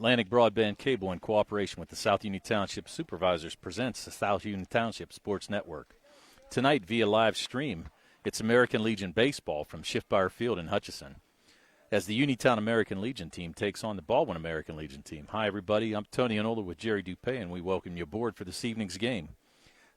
Atlantic Broadband Cable, in cooperation with the South Union Township Supervisors, presents the South Union Township Sports Network. Tonight, via live stream, it's American Legion Baseball from Schiffbauer Field in Hutchinson, as the Uniontown American Legion team takes on the Baldwin American Legion team. Hi, everybody. I'm Tony Anola with Jerry Dupay, and we welcome you aboard for this evening's game.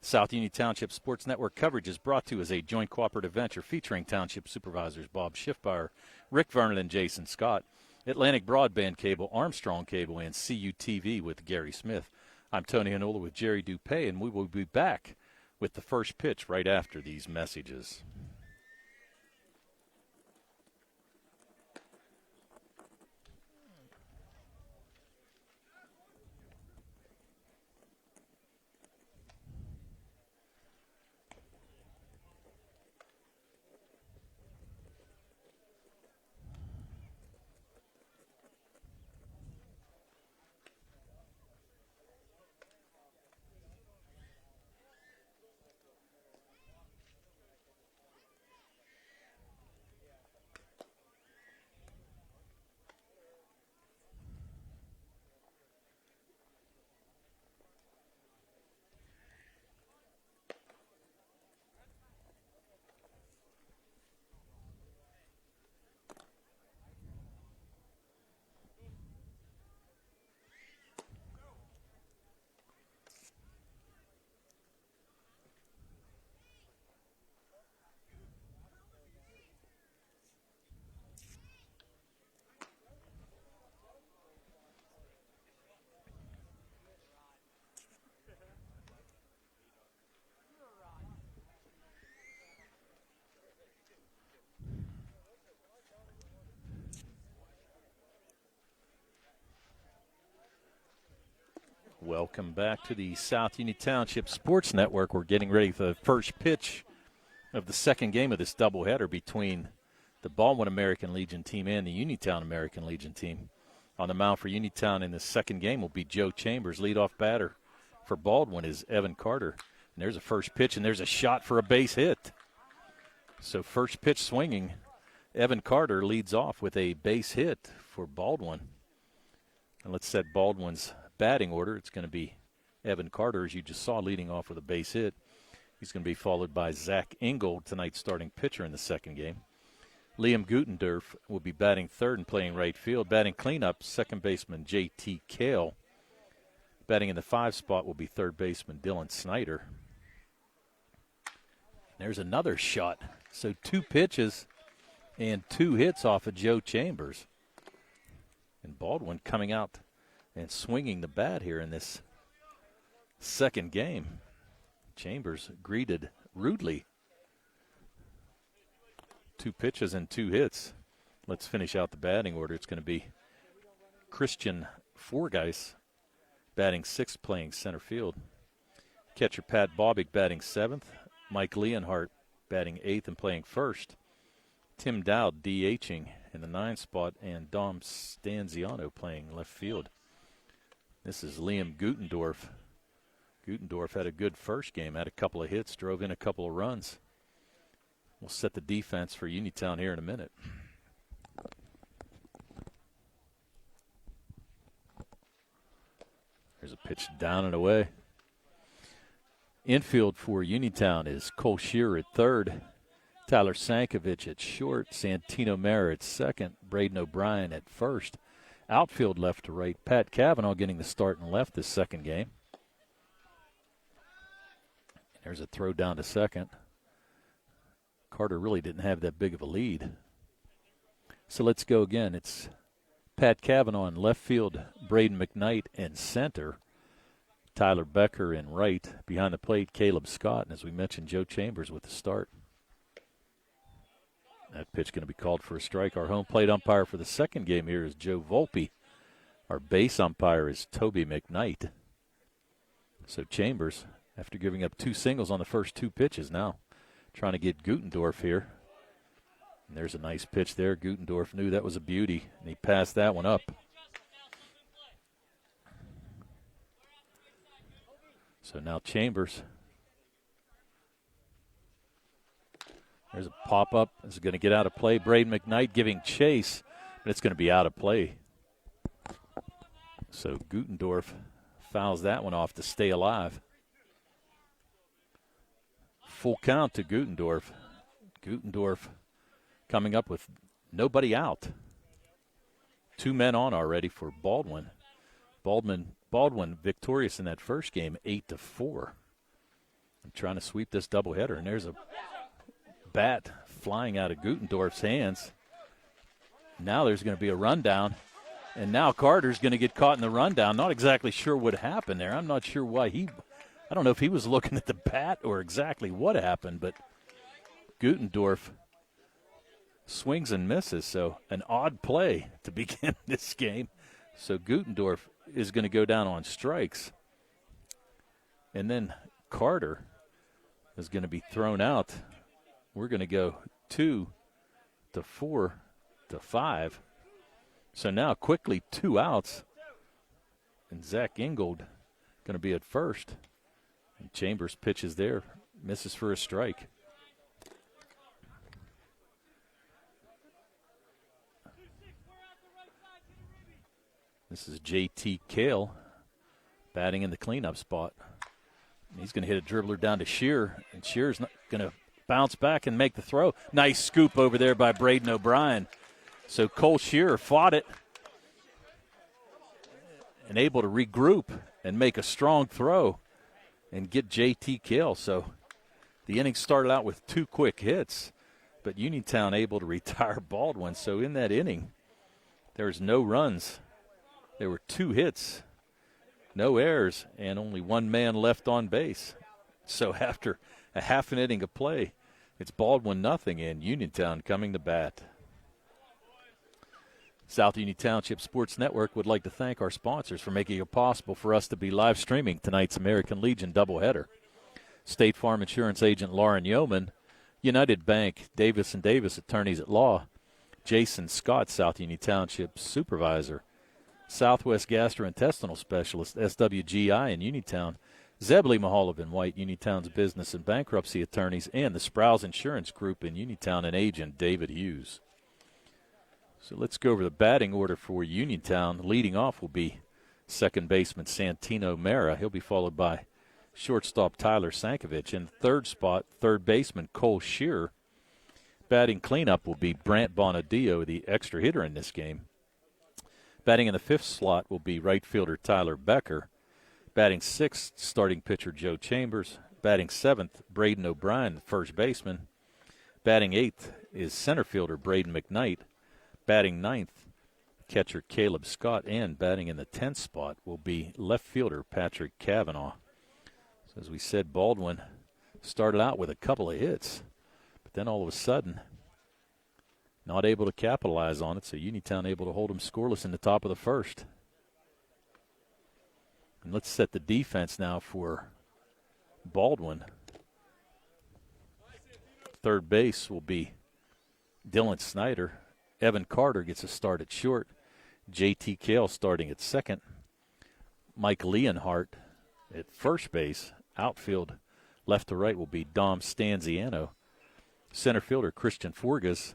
South Union Township Sports Network coverage is brought to you as a joint cooperative venture featuring Township Supervisors Bob Schiffbauer, Rick Vernon, and Jason Scott, Atlantic Broadband Cable, Armstrong Cable, and CUTV with Gary Smith. I'm Tony Anola with Jerry Dupay, and we will be back with the first pitch right after these messages. Welcome back to the South Union Township Sports Network. We're getting ready for the first pitch of the second game of this doubleheader between the Baldwin American Legion team and the Uniontown American Legion team. On the mound for Uniontown in the second game will be Joe Chambers. Leadoff batter for Baldwin is Evan Carter. And there's a first pitch, and there's a shot for a base hit. So first pitch swinging, Evan Carter leads off with a base hit for Baldwin. And let's set Baldwin's batting order. It's going to be Evan Carter, as you just saw, leading off with a base hit. He's going to be followed by Zach Ingold, tonight's starting pitcher in the second game. Liam Gutendorf will be batting third and playing right field. Batting cleanup, second baseman J.T. Kale. Batting in the 5 spot will be third baseman Dylan Snyder. There's another shot. So 2 pitches and 2 hits off of Joe Chambers. And Baldwin coming out and swinging the bat here in this second game. Chambers greeted rudely. 2 pitches and 2 hits. Let's finish out the batting order. It's going to be Christian Forgeis batting 6th, playing center field. Catcher Pat Bobick batting 7th. Mike Leonhardt batting 8th and playing first. Tim Dowd DHing in the 9 spot, and Dom Stanziano playing left field. This is Liam Gutendorf. Gutendorf had a good first game, had a couple of hits, drove in a couple of runs. We'll set the defense for Uniontown here in a minute. There's a pitch down and away. Infield for Uniontown is Cole Shearer at third, Tyler Sankovic at short, Santino Mara at second, Braden O'Brien at first. Outfield left to right, Pat Cavanaugh getting the start in left this second game. There's a throw down to second. Carter really didn't have that big of a lead. So let's go again. It's Pat Cavanaugh in left field, Braden McKnight in center, Tyler Becker in right. Behind the plate, Caleb Scott. And as we mentioned, Joe Chambers with the start. That pitch going to be called for a strike. Our home plate umpire for the second game here is Joe Volpe. Our base umpire is Toby McKnight. So Chambers, after giving up 2 singles on the first 2 pitches, now trying to get Gutendorf here. And there's a nice pitch there. Gutendorf knew that was a beauty, and he passed that one up. So now Chambers. There's a pop-up. This is going to get out of play. Braden McKnight giving chase, but it's going to be out of play. So Gutendorf fouls that one off to stay alive. Full count to Gutendorf. Gutendorf coming up with nobody out. 2 men on already for Baldwin. Baldwin victorious in that first game, 8-4. I'm trying to sweep this doubleheader, and there's a bat flying out of Gutendorf's hands. Now there's going to be a rundown, and now Carter's going to get caught in the rundown. Not exactly sure what happened there. I'm not sure why I don't know if he was looking at the bat or exactly what happened, but Gutendorf swings and misses, so an odd play to begin this game. So Gutendorf is going to go down on strikes. And then Carter is going to be thrown out. We're going to go 2-4-5. So now quickly 2 outs. And Zach Ingold going to be at first. And Chambers pitches there, misses for a strike. This is J.T. Kale batting in the cleanup spot. And he's going to hit a dribbler down to Shearer, and Shearer's not going to bounce back and make the throw. Nice scoop over there by Braden O'Brien. So Cole Shearer fought it and able to regroup and make a strong throw and get J.T. Kale. So the inning started out with 2 quick hits, but Uniontown able to retire Baldwin. So in that inning, there's no runs. There were 2 hits, no errors, and only 1 man left on base. So after a half an inning of play, it's Baldwin nothing and Uniontown coming to bat. South Union Township Sports Network would like to thank our sponsors for making it possible for us to be live streaming tonight's American Legion doubleheader. State Farm Insurance Agent Lauren Yeoman, United Bank, Davis & Davis Attorneys at Law, Jason Scott, South Union Township Supervisor, Southwest Gastrointestinal Specialist, SWGI in Uniontown, Zebly Mahalob and White, Uniontown's business and bankruptcy attorneys, and the Sprouse Insurance Group in Uniontown and agent David Hughes. So let's go over the batting order for Uniontown. Leading off will be second baseman Santino Mera. He'll be followed by shortstop Tyler Sankovic. In the third spot, third baseman Cole Shearer. Batting cleanup will be Brant Bonadio, the extra hitter in this game. Batting in the fifth slot will be right fielder Tyler Becker. Batting sixth, starting pitcher Joe Chambers. Batting seventh, Braden O'Brien, the first baseman. Batting eighth is center fielder Braden McKnight. Batting ninth, catcher Caleb Scott. And batting in the 10th spot will be left fielder Patrick Cavanaugh. So as we said, Baldwin started out with a couple of hits, but then all of a sudden not able to capitalize on it, so Uniontown able to hold them scoreless in the top of the first. And let's set the defense now for Baldwin. Third base will be Dylan Snyder. Evan Carter gets a start at short. J.T. Kale starting at second. Mike Leonhardt at first base. Outfield left to right will be Dom Stanziano. Center fielder Christian Forgas.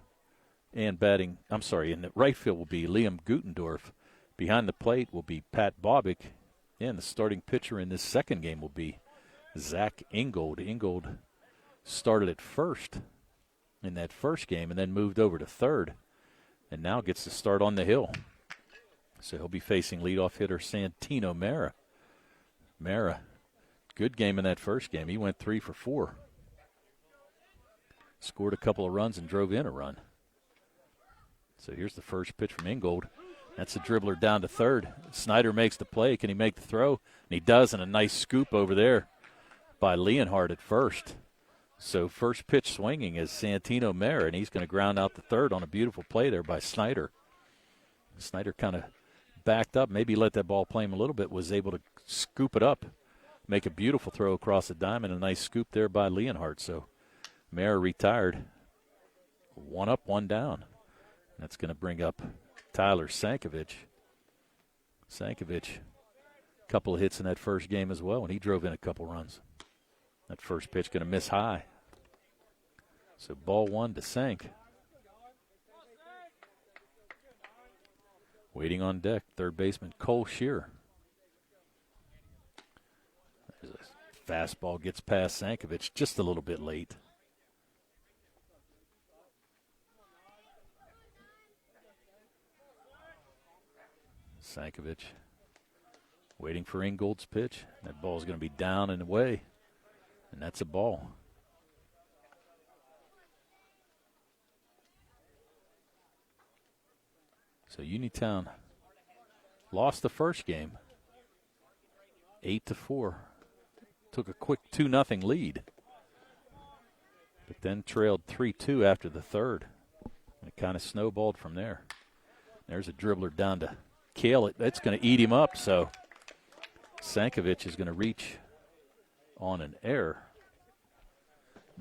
And in the right field will be Liam Gutendorf. Behind the plate will be Pat Bobick. And the starting pitcher in this second game will be Zach Ingold. Ingold started at first in that first game and then moved over to third and now gets to start on the hill. So he'll be facing leadoff hitter Santino Mera. Mera, good game in that first game. He went 3 for 4. Scored a couple of runs and drove in a run. So here's the first pitch from Ingold. That's a dribbler down to third. Snyder makes the play. Can he make the throw? And he does, and a nice scoop over there by Leonhardt at first. So first pitch swinging is Santino Mera, and he's going to ground out the third on a beautiful play there by Snyder. Snyder kind of backed up, maybe let that ball play him a little bit, was able to scoop it up, make a beautiful throw across the diamond, a nice scoop there by Leonhardt. So Mera retired. 1 up, 1 down. That's going to bring up Tyler Sankovic. Sankovic, a couple of hits in that first game as well, and he drove in a couple runs. That first pitch going to miss high. So ball 1 to Sank. Waiting on deck, third baseman Cole Shearer. There's a fastball, gets past Sankovic just a little bit late. Sankovic waiting for Ingold's pitch. That ball's going to be down and away, and that's a ball. So Uniontown lost the first game, 8-4. Took a quick 2-0 lead, but then trailed 3-2 after the third. It kind of snowballed from there. There's a dribbler down to Kale. That's going to eat him up, so Sankovic is going to reach on an error.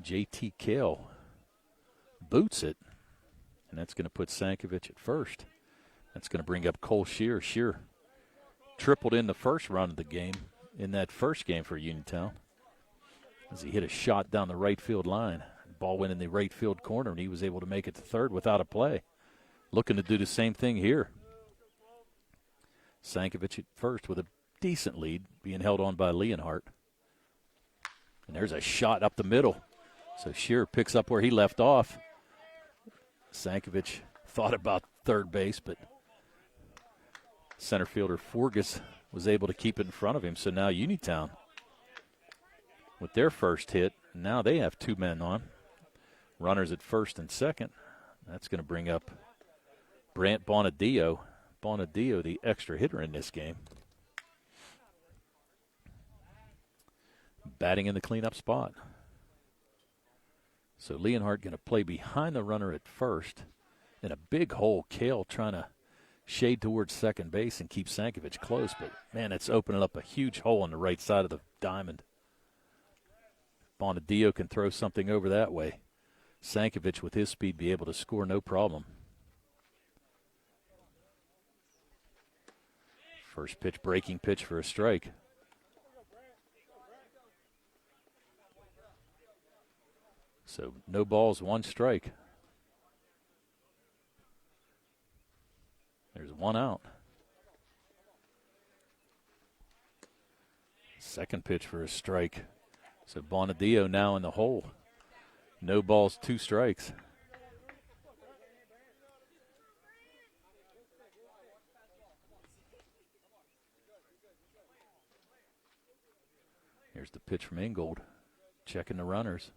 J.T. Kale boots it, and that's going to put Sankovic at first. That's going to bring up Cole Shearer. Shearer tripled in the first run of the game, in that first game for Uniontown, as he hit a shot down the right field line. The ball went in the right field corner, and he was able to make it to third without a play. Looking to do the same thing here. Sankovic at first with a decent lead, being held on by Leonhardt. And there's a shot up the middle. So Shearer picks up where he left off. Sankovic thought about third base, but center fielder Forgas was able to keep it in front of him. So now Uniontown with their first hit. Now they have two men on. Runners at first and second. That's going to bring up Brant Bonadillo. Bonadillo, the extra hitter in this game. Batting in the cleanup spot. So Leonhardt going to play behind the runner at first. In a big hole, Kale trying to shade towards second base and keep Sankovic close. But, man, it's opening up a huge hole on the right side of the diamond. Bonadillo can throw something over that way. Sankovic, with his speed, be able to score no problem. First pitch, breaking pitch for a strike. So no balls, one strike. There's one out. Second pitch for a strike. So Bonadillo now in the hole. No balls, two strikes. Here's the pitch from Ingold, checking the runners.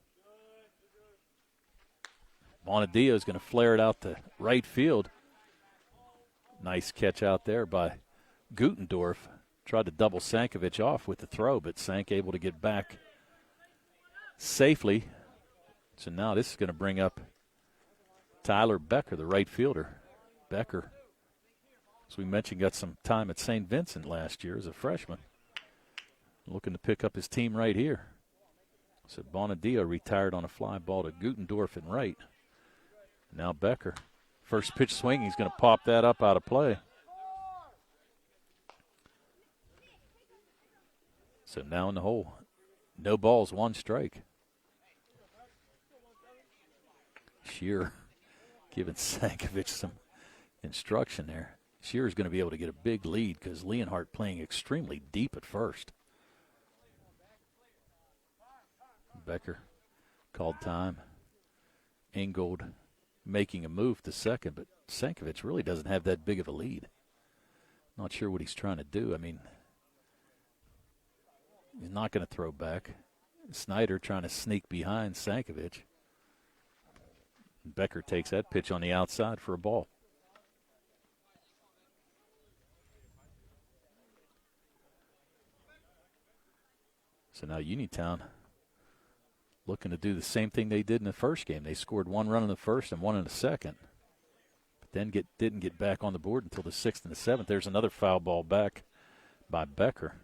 Bonadillo is going to flare it out to right field. Nice catch out there by Gutendorf. Tried to double Sankovic off with the throw, but Sank able to get back safely. So now this is going to bring up Tyler Becker, the right fielder. Becker, as we mentioned, got some time at St. Vincent last year as a freshman. Looking to pick up his team right here. So Bonadillo retired on a fly ball to Gutendorf in right. Now Becker. First pitch swing, he's going to pop that up out of play. So now in the hole. No balls, one strike. Shearer giving Sankovic some instruction there. Shearer's going to be able to get a big lead because Leonhardt playing extremely deep at first. Becker called time. Ingold making a move to second, but Sankovic really doesn't have that big of a lead. Not sure what he's trying to do. I mean, he's not going to throw back. Snyder trying to sneak behind Sankovic. Becker takes that pitch on the outside for a ball. So now Uniontown looking to do the same thing they did in the first game. They scored one run in the first and one in the second, but then didn't get back on the board until the sixth and the seventh. There's another foul ball back by Becker.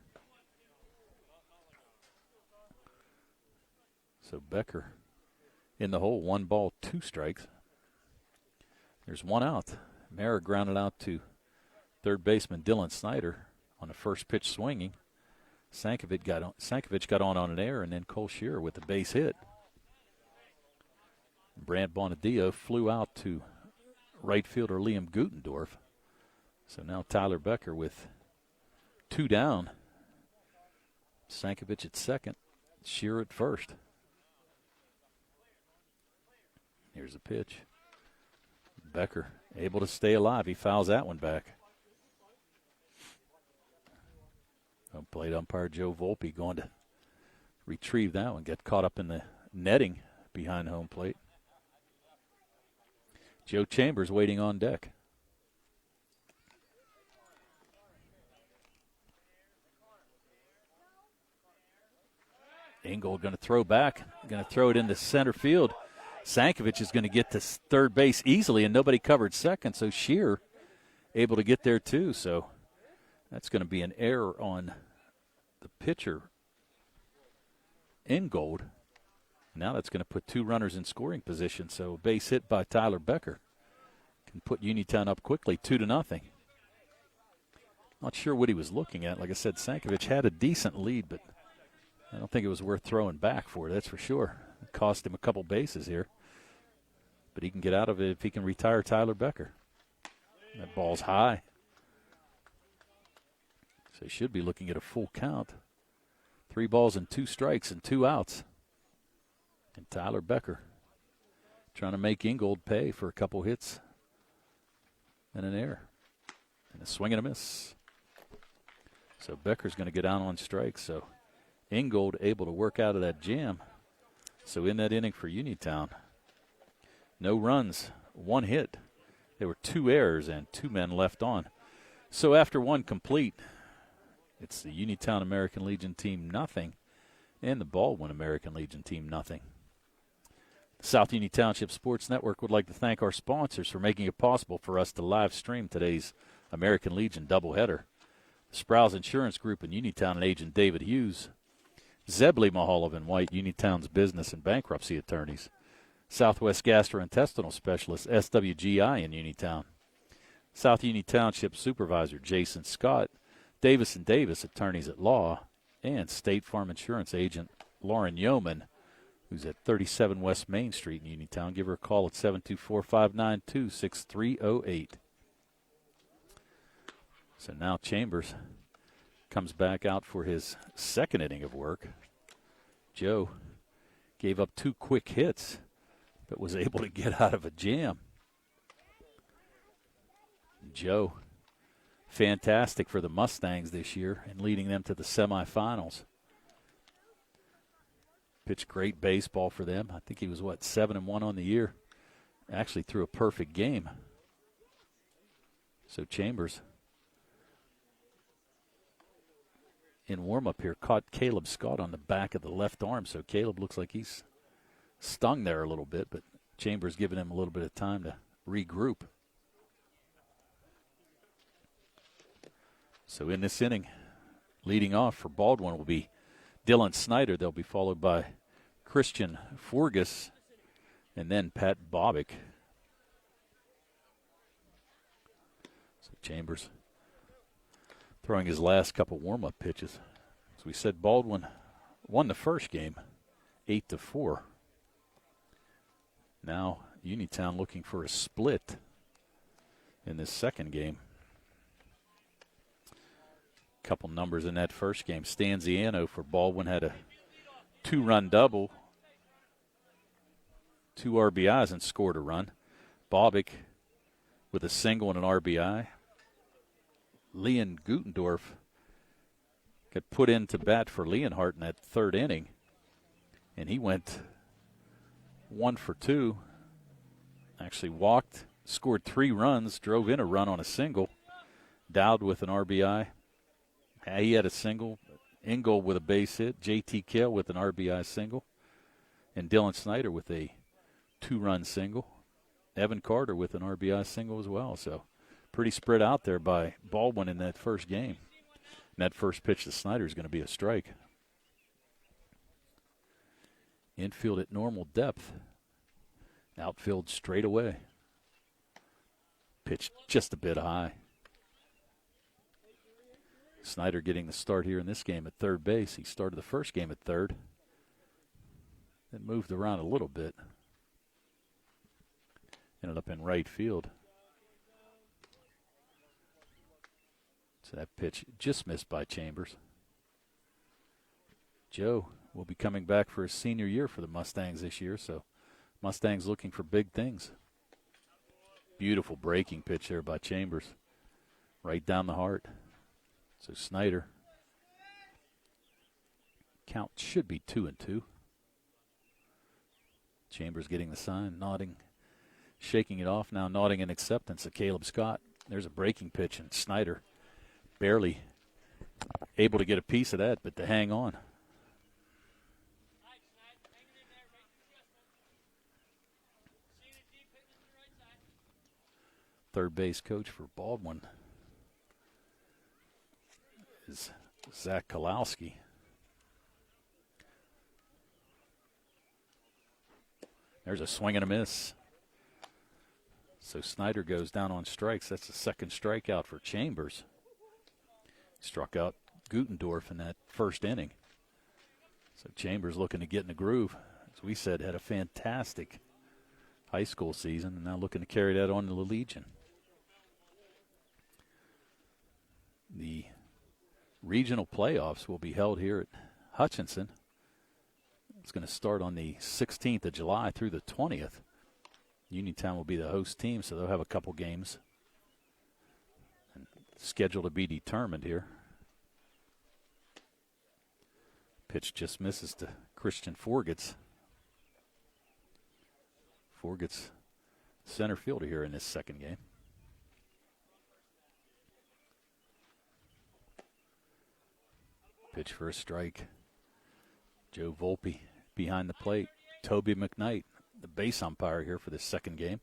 So Becker in the hole, one ball, two strikes. There's one out. Mara grounded out to third baseman Dylan Snyder on the first pitch swinging. Sankovic got on an error, and then Cole Shearer with the base hit. Brant Bonadillo flew out to right fielder Liam Gutendorf. So now Tyler Becker with 2 down. Sankovic at second. Shearer at first. Here's a pitch. Becker able to stay alive. He fouls that one back. Home plate umpire Joe Volpe going to retrieve that one. Get caught up in the netting behind home plate. Joe Chambers waiting on deck. Ingold going to throw back. Going to throw it into center field. Sankovic is going to get to third base easily, and nobody covered second, so Shearer able to get there too. So that's going to be an error on the pitcher, Ingold. Now that's going to put 2 runners in scoring position. So a base hit by Tyler Becker can put Uniontown up quickly, 2-0. Not sure what he was looking at. Like I said, Sankovic had a decent lead, but I don't think it was worth throwing back for, that's for sure. It cost him a couple bases here. But he can get out of it if he can retire Tyler Becker. That ball's high. So he should be looking at a full count. 3 balls and 2 strikes and 2 outs. And Tyler Becker trying to make Ingold pay for a couple hits and an error. And a swing and a miss. So Becker's going to get down on strikes. So Ingold able to work out of that jam. So in that inning for Uniontown, no runs, 1 hit. There were 2 errors and 2 men left on. So after 1 complete, it's the Uniontown American Legion team 0 and the Baldwin American Legion team 0. South Union Township Sports Network would like to thank our sponsors for making it possible for us to live stream today's American Legion doubleheader. Sprouse Insurance Group in Uniontown and agent David Hughes. Zebley Mahaloff and White, Uniontown's business and bankruptcy attorneys. Southwest Gastrointestinal Specialist, SWGI in Uniontown. South Union Township Supervisor Jason Scott. Davis & Davis, attorneys at law. And State Farm Insurance agent Lauren Yeoman, who's at 37 West Main Street in Uniontown. Give her a call at 724-592-6308. So now Chambers comes back out for his second inning of work. Joe gave up 2 quick hits, but was able to get out of a jam. Joe, fantastic for the Mustangs this year and leading them to the semifinals. Pitched great baseball for them. I think he was, 7-1 on the year. Actually threw a perfect game. So Chambers, in warm-up here, caught Caleb Scott on the back of the left arm. So Caleb looks like he's stung there a little bit, but Chambers giving him a little bit of time to regroup. So in this inning, leading off for Baldwin will be Dylan Snyder. They'll be followed by Christian Forgus and then Pat Bobick. So Chambers throwing his last couple warm-up pitches. As we said, Baldwin won the first game, 8-4. Now Uniontown looking for a split in this second game. Couple numbers in that first game. Stanziano for Baldwin had a 2-run double, 2 RBIs, and scored a run. Bobick with a single and an RBI. Leon Gutendorf got put into bat for Leonhardt in that third inning, and he went 1 for 2. Actually walked, scored 3 runs, drove in a run on a single. Dowd with an RBI. He had a single. Ingold with a base hit. J.T. Kell with an RBI single. And Dylan Snyder with a 2-run single. Evan Carter with an RBI single as well. So pretty spread out there by Baldwin in that first game. And that first pitch to Snyder is going to be a strike. Infield at normal depth. Outfield straight away. Pitch just a bit high. Snyder getting the start here in this game at third base. He started the first game at third. Then moved around a little bit. Ended up in right field. So that pitch just missed by Chambers. Joe will be coming back for his senior year for the Mustangs this year, so Mustangs looking for big things. Beautiful breaking pitch there by Chambers. Right down the heart. So Snyder. Count should be 2-2. Chambers getting the sign, nodding, shaking it off, now nodding in acceptance of Caleb Scott. There's a breaking pitch, and Snyder barely able to get a piece of that, but to hang on. Third base coach for Baldwin is Zach Kalowski. There's a swing and a miss. So Snyder goes down on strikes. That's the second strikeout for Chambers. Struck out Gutendorf in that first inning. So Chambers looking to get in the groove. As we said, had a fantastic high school season, and now looking to carry that on to the Legion. The regional playoffs will be held here at Hutchinson. It's going to start on the 16th of July through the 20th. Uniontown will be the host team, so they'll have a couple games. And schedule to be determined here. Pitch just misses to Christian Forgetz. Forgetz, center fielder here in this second game. Pitch for a strike. Joe Volpe behind the plate. Toby McKnight, the base umpire here for this second game.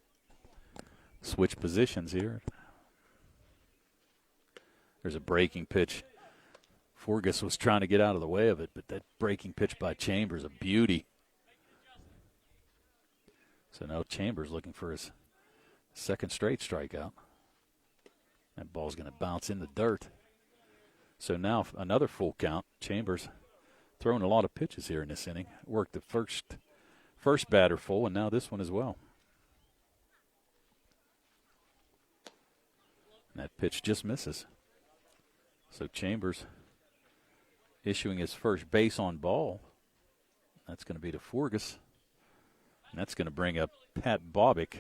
Switch positions here. There's a breaking pitch. Forgetz was trying to get out of the way of it, but that breaking pitch by Chambers, a beauty. So now Chambers looking for his second straight strikeout. That ball's going to bounce in the dirt. So now another full count. Chambers throwing a lot of pitches here in this inning. Worked the first batter full, and now this one as well. And that pitch just misses. So Chambers issuing his first base on ball. That's going to be to Forgetz. And that's going to bring up Pat Bobick.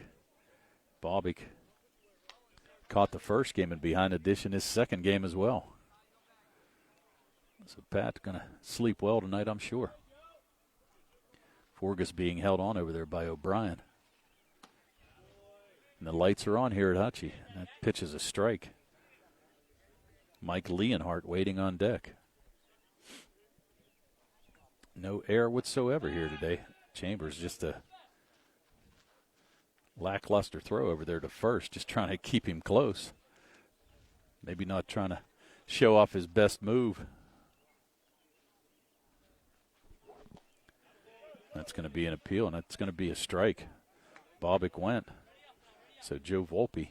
Bobick caught the first game and behind a dish in his second game as well. So Pat's going to sleep well tonight, I'm sure. Forgetz being held on over there by O'Brien. And the lights are on here at Hutchie. That pitch is a strike. Mike Leonhardt waiting on deck. No air whatsoever here today. Chambers just a lackluster throw over there to first, just trying to keep him close. Maybe not trying to show off his best move. That's going to be an appeal, and that's going to be a strike. Bobick went. So Joe Volpe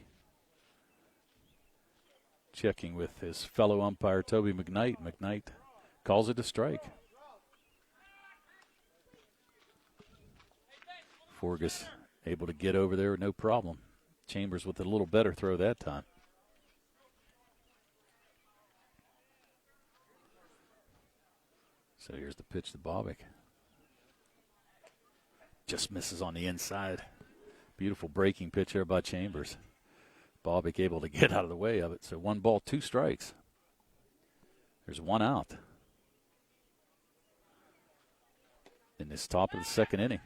checking with his fellow umpire, Toby McKnight. McKnight calls it a strike. Forgetz able to get over there, no problem. Chambers with a little better throw that time. So here's the pitch to Bobick. Just misses on the inside. Beautiful breaking pitch there by Chambers. Bobick able to get out of the way of it. So 1 ball, 2 strikes. There's 1 out in this top of the second inning.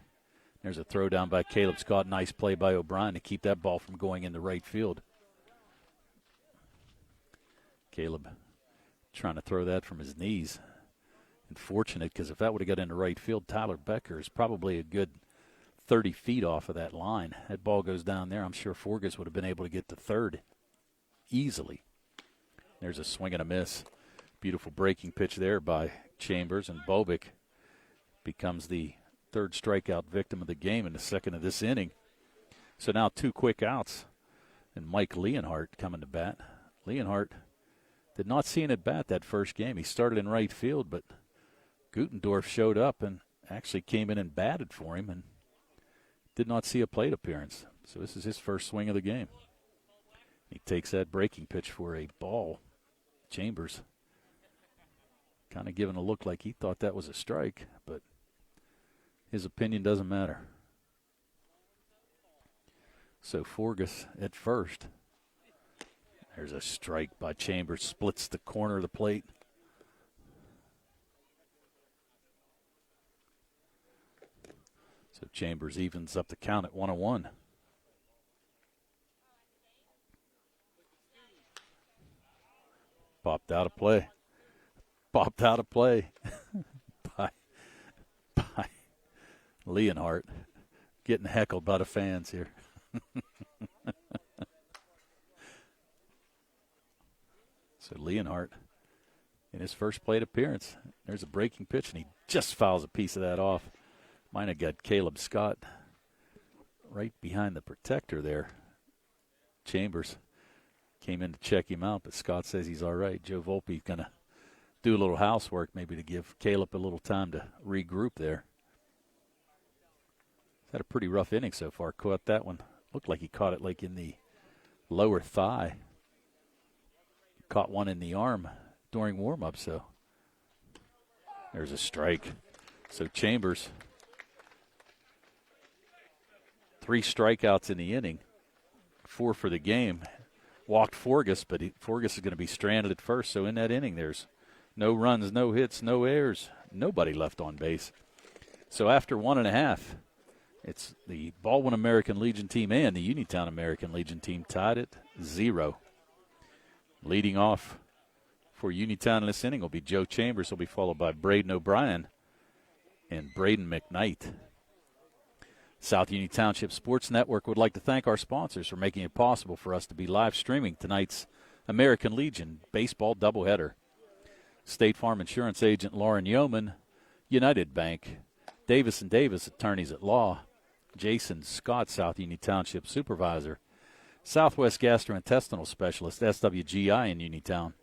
There's a throw down by Caleb Scott. Nice play by O'Brien to keep that ball from going into right field. Caleb trying to throw that from his knees. Unfortunate, because if that would have got into right field, Tyler Becker is probably a good 30 feet off of that line. That ball goes down there. I'm sure Forgetz would have been able to get to third easily. There's a swing and a miss. Beautiful breaking pitch there by Chambers, and Bobick becomes the third strikeout victim of the game in the second of this inning. So now 2 quick outs, and Mike Leonhardt coming to bat. Leonhardt did not see an at-bat that first game. He started in right field, but Gutendorf showed up and actually came in and batted for him and did not see a plate appearance. So this is his first swing of the game. He takes that breaking pitch for a ball Chambers kind of giving a look like he thought that was a strike, but his opinion doesn't matter. So Forgus at first. There's a strike by Chambers, splits the corner of the plate. So Chambers evens up the count at 1-1. Popped out of play. Popped out of play by Leonhardt. Getting heckled by the fans here. So Leonhardt, in his first plate appearance, there's a breaking pitch, and he just fouls a piece of that off. Might have got Caleb Scott right behind the protector there. Chambers came in to check him out, but Scott says he's all right. Joe Volpe's going to do a little housework maybe to give Caleb a little time to regroup there. He's had a pretty rough inning so far. Caught that one. Looked like he caught it like in the lower thigh. Caught one in the arm during warm-up, so there's a strike. So Chambers, 3 strikeouts in the inning, 4 for the game. Walked Forgus, but Forgus is going to be stranded at first. So in that inning, there's no runs, no hits, no errors, nobody left on base. So after 1.5, it's the Baldwin American Legion team and the Uniontown American Legion team tied at 0. Leading off for Uniontown in this inning will be Joe Chambers. He'll be followed by Braden O'Brien and Braden McKnight. South Union Township Sports Network would like to thank our sponsors for making it possible for us to be live streaming tonight's American Legion baseball doubleheader. State Farm Insurance Agent Lauren Yeoman, United Bank, Davis & Davis Attorneys at Law, Jason Scott, South Union Township Supervisor, Southwest Gastrointestinal Specialist, SWGI in Uniontown,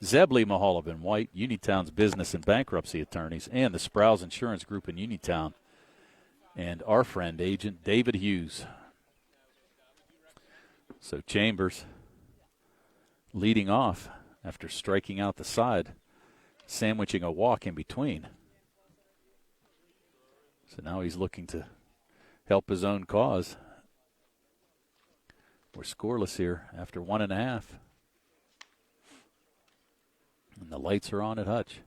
Zebley Mahalob and White, Uniontown's business and bankruptcy attorneys, and the Sprouse Insurance Group in Uniontown, and our friend, Agent David Hughes. So Chambers leading off after striking out the side, sandwiching a walk in between. So now he's looking to help his own cause. We're scoreless here after 1.5. And the lights are on at Hutch.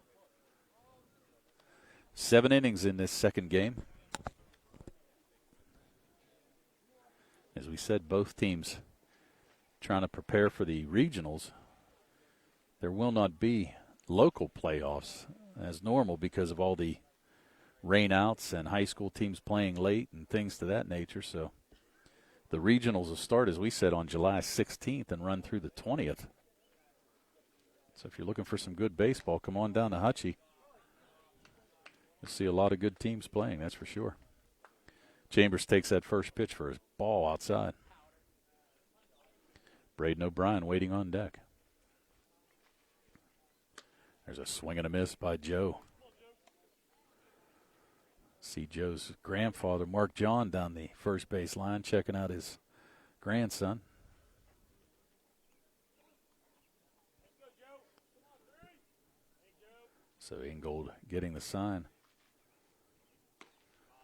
7 innings in this second game. As we said, both teams trying to prepare for the regionals. There will not be local playoffs as normal because of all the rainouts and high school teams playing late and things to that nature. So the regionals will start, as we said, on July 16th and run through the 20th. So if you're looking for some good baseball, come on down to Hutchie. You'll see a lot of good teams playing, that's for sure. Chambers takes that first pitch for his ball outside. Braden O'Brien waiting on deck. There's a swing and a miss by Joe. See Joe's grandfather, Mark John, down the first base line, checking out his grandson. So Ingold getting the sign.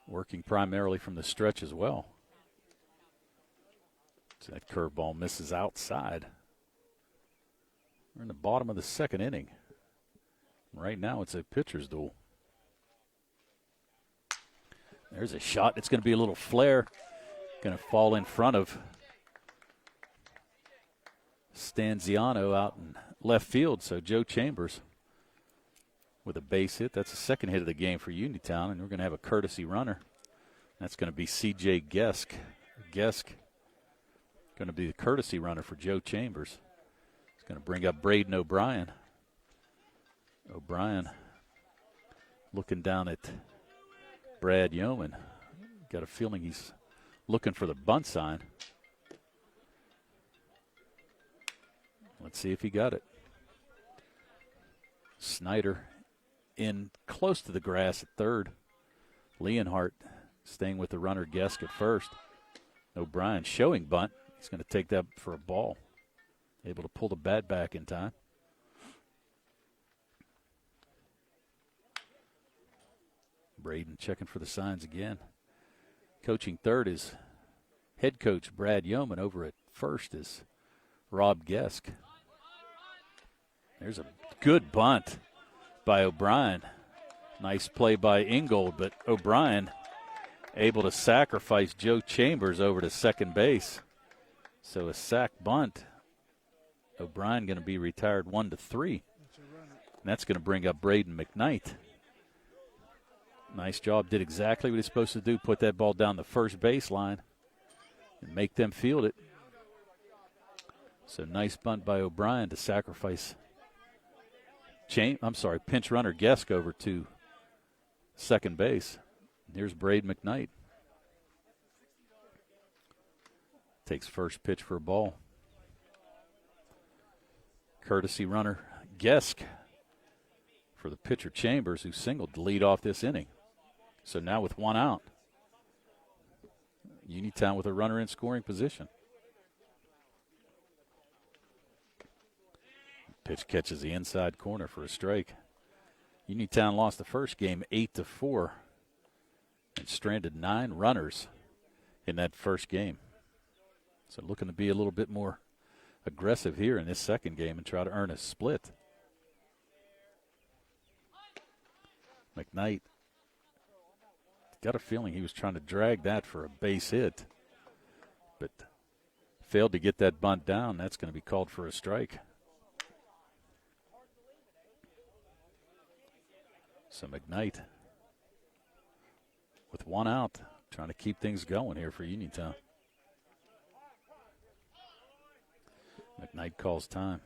Working primarily from the stretch as well. So that curveball misses outside. We're in the bottom of the second inning. Right now it's a pitcher's duel. There's a shot. It's going to be a little flare. Going to fall in front of Stanziano out in left field. So Joe Chambers with a base hit. That's the second hit of the game for Uniontown, and we're going to have a courtesy runner. That's going to be C.J. Gesk. Gesk going to be the courtesy runner for Joe Chambers. He's going to bring up Braden O'Brien. O'Brien looking down at Brad Yeoman. Got a feeling he's looking for the bunt sign. Let's see if he got it. Snyder in close to the grass at third. Leonhardt staying with the runner Gesk at first. O'Brien showing bunt. He's going to take that for a ball. Able to pull the bat back in time. Braden checking for the signs again. Coaching third is head coach Brad Yeoman. Over at first is Rob Gesk. There's a good bunt by O'Brien. Nice play by Ingold, but O'Brien able to sacrifice Joe Chambers over to second base. So a sack bunt. O'Brien going to be retired 1-3. And that's going to bring up Braden McKnight. Nice job. Did exactly what he's supposed to do. Put that ball down the first baseline and make them field it. So nice bunt by O'Brien to sacrifice pinch runner Gesk over to second base. Here's Braden McKnight. Takes first pitch for a ball. Courtesy runner Gesk for the pitcher Chambers, who singled to lead off this inning. So now with one out, Uniontown with a runner in scoring position. Pitch catches the inside corner for a strike. Uniontown lost the first game 8-4 and stranded 9 runners in that first game. So looking to be a little bit more aggressive here in this second game and try to earn a split. McKnight, got a feeling he was trying to drag that for a base hit, but failed to get that bunt down. That's going to be called for a strike. So McKnight, with one out, trying to keep things going here for Uniontown. McKnight calls time.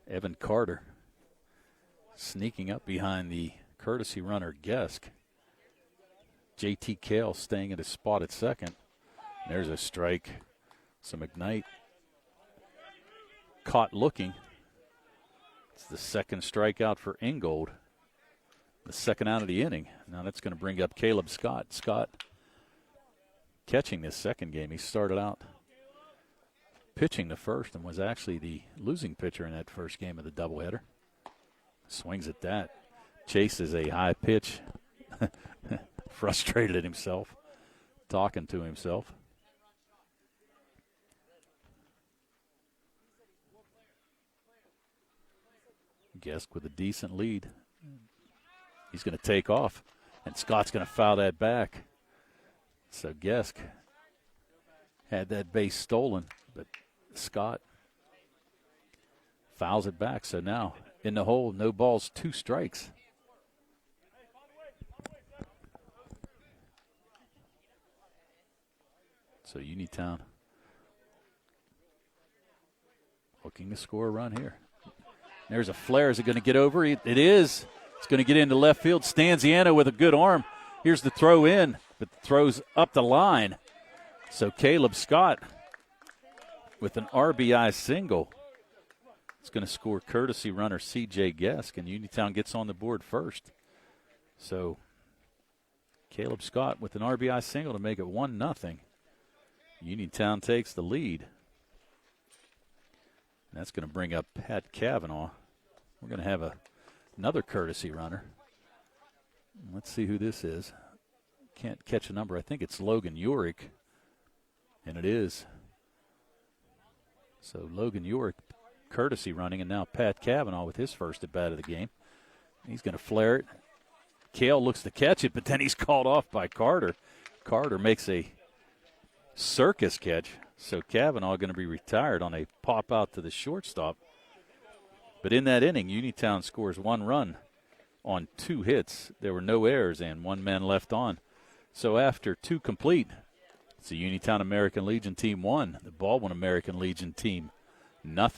Evan Carter sneaking up behind the courtesy runner Gesk. J.T. Kale staying at his spot at second. There's a strike. So McKnight caught looking. It's the second strikeout for Ingold. The second out of the inning. Now that's going to bring up Caleb Scott. Scott catching this second game. He started out pitching the first and was actually the losing pitcher in that first game of the doubleheader. Swings at that. Chases a high pitch. Frustrated at himself. Talking to himself. Gesk with a decent lead. He's going to take off, and Scott's going to foul that back. So Gesk had that base stolen, but Scott fouls it back. So now in the hole, no balls, 2 strikes. So Uniontown looking to score a run here. There's a flare. Is it going to get over? It is. It's going to get into left field. Stanziano with a good arm. Here's the throw in, but the throw's up the line. So Caleb Scott with an RBI single. It's going to score courtesy runner C.J. Gesk, and Uniontown gets on the board first. So Caleb Scott with an RBI single to make it 1-0. Uniontown takes the lead. And that's going to bring up Pat Cavanaugh. We're going to have another courtesy runner. Let's see who this is. Can't catch a number. I think it's Logan Urick. And it is. So Logan Urick courtesy running, and now Pat Cavanaugh with his first at bat of the game. He's going to flare it. Kale looks to catch it, but then he's called off by Carter. Carter makes a circus catch. So Cavanaugh going to be retired on a pop out to the shortstop. But in that inning, Uniontown scores 1 run on 2 hits. There were no errors and 1 man left on. So after 2 complete, it's the Uniontown American Legion team 1, the Baldwin American Legion team 0.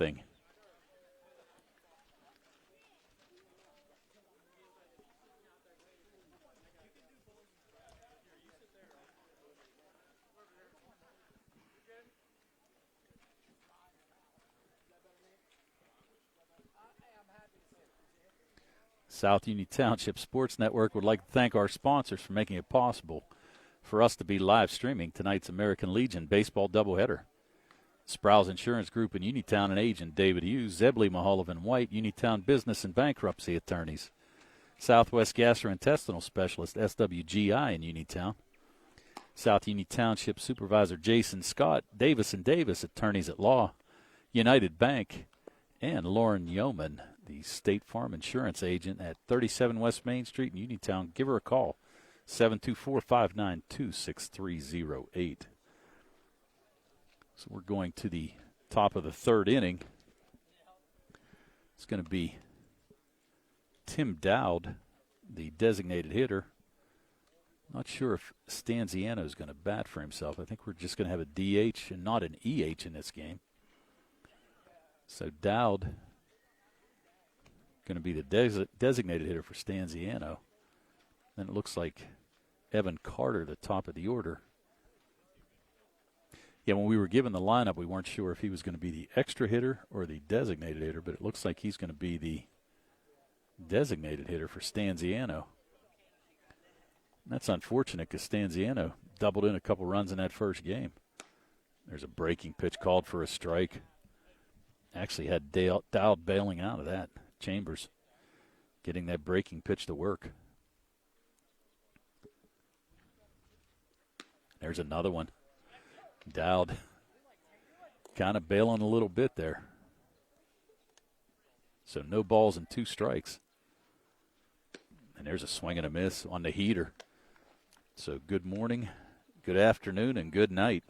South Union Township Sports Network would like to thank our sponsors for making it possible for us to be live streaming tonight's American Legion baseball doubleheader. Sproul's Insurance Group in Uniontown and agent David Hughes, Zebley, Maholoff and White, Uniontown Business and Bankruptcy Attorneys. Southwest Gastrointestinal Specialist, SWGI in Uniontown. South Union Township Supervisor Jason Scott, Davis & Davis, attorneys at law, United Bank, and Lauren Yeoman, the State Farm Insurance Agent at 37 West Main Street in Uniontown. Give her a call, 724-592-6308. So we're going to the top of the third inning. It's going to be Tim Dowd, the designated hitter. Not sure if Stanziano is going to bat for himself. I think we're just going to have a DH and not an EH in this game. So Dowd going to be the designated hitter for Stanziano. Then it looks like Evan Carter, the top of the order. Yeah, when we were given the lineup, we weren't sure if he was going to be the extra hitter or the designated hitter, but it looks like he's going to be the designated hitter for Stanziano. That's unfortunate because Stanziano doubled in a couple runs in that first game. There's a breaking pitch called for a strike. Actually had Dowd bailing out of that. Chambers getting that breaking pitch to work. There's another one. Dowd kind of bailing a little bit there. So no balls and 2 strikes. And there's a swing and a miss on the heater. So good morning, good afternoon, and good night.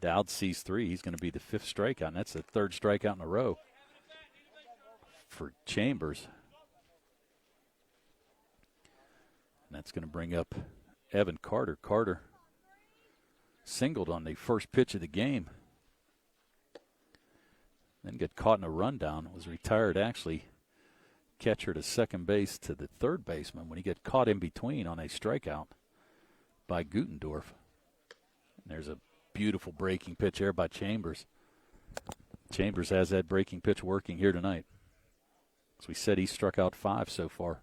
Dowd sees 3. He's going to be the 5th strikeout, and that's the 3rd strikeout in a row for Chambers. And that's going to bring up Evan Carter. Carter singled on the first pitch of the game. Then got caught in a rundown. Was retired, actually, catcher to second base to the third baseman when he got caught in between on a strikeout by Gutendorf. And there's a beautiful breaking pitch there by Chambers. Chambers has that breaking pitch working here tonight. As we said, he struck out 5 so far.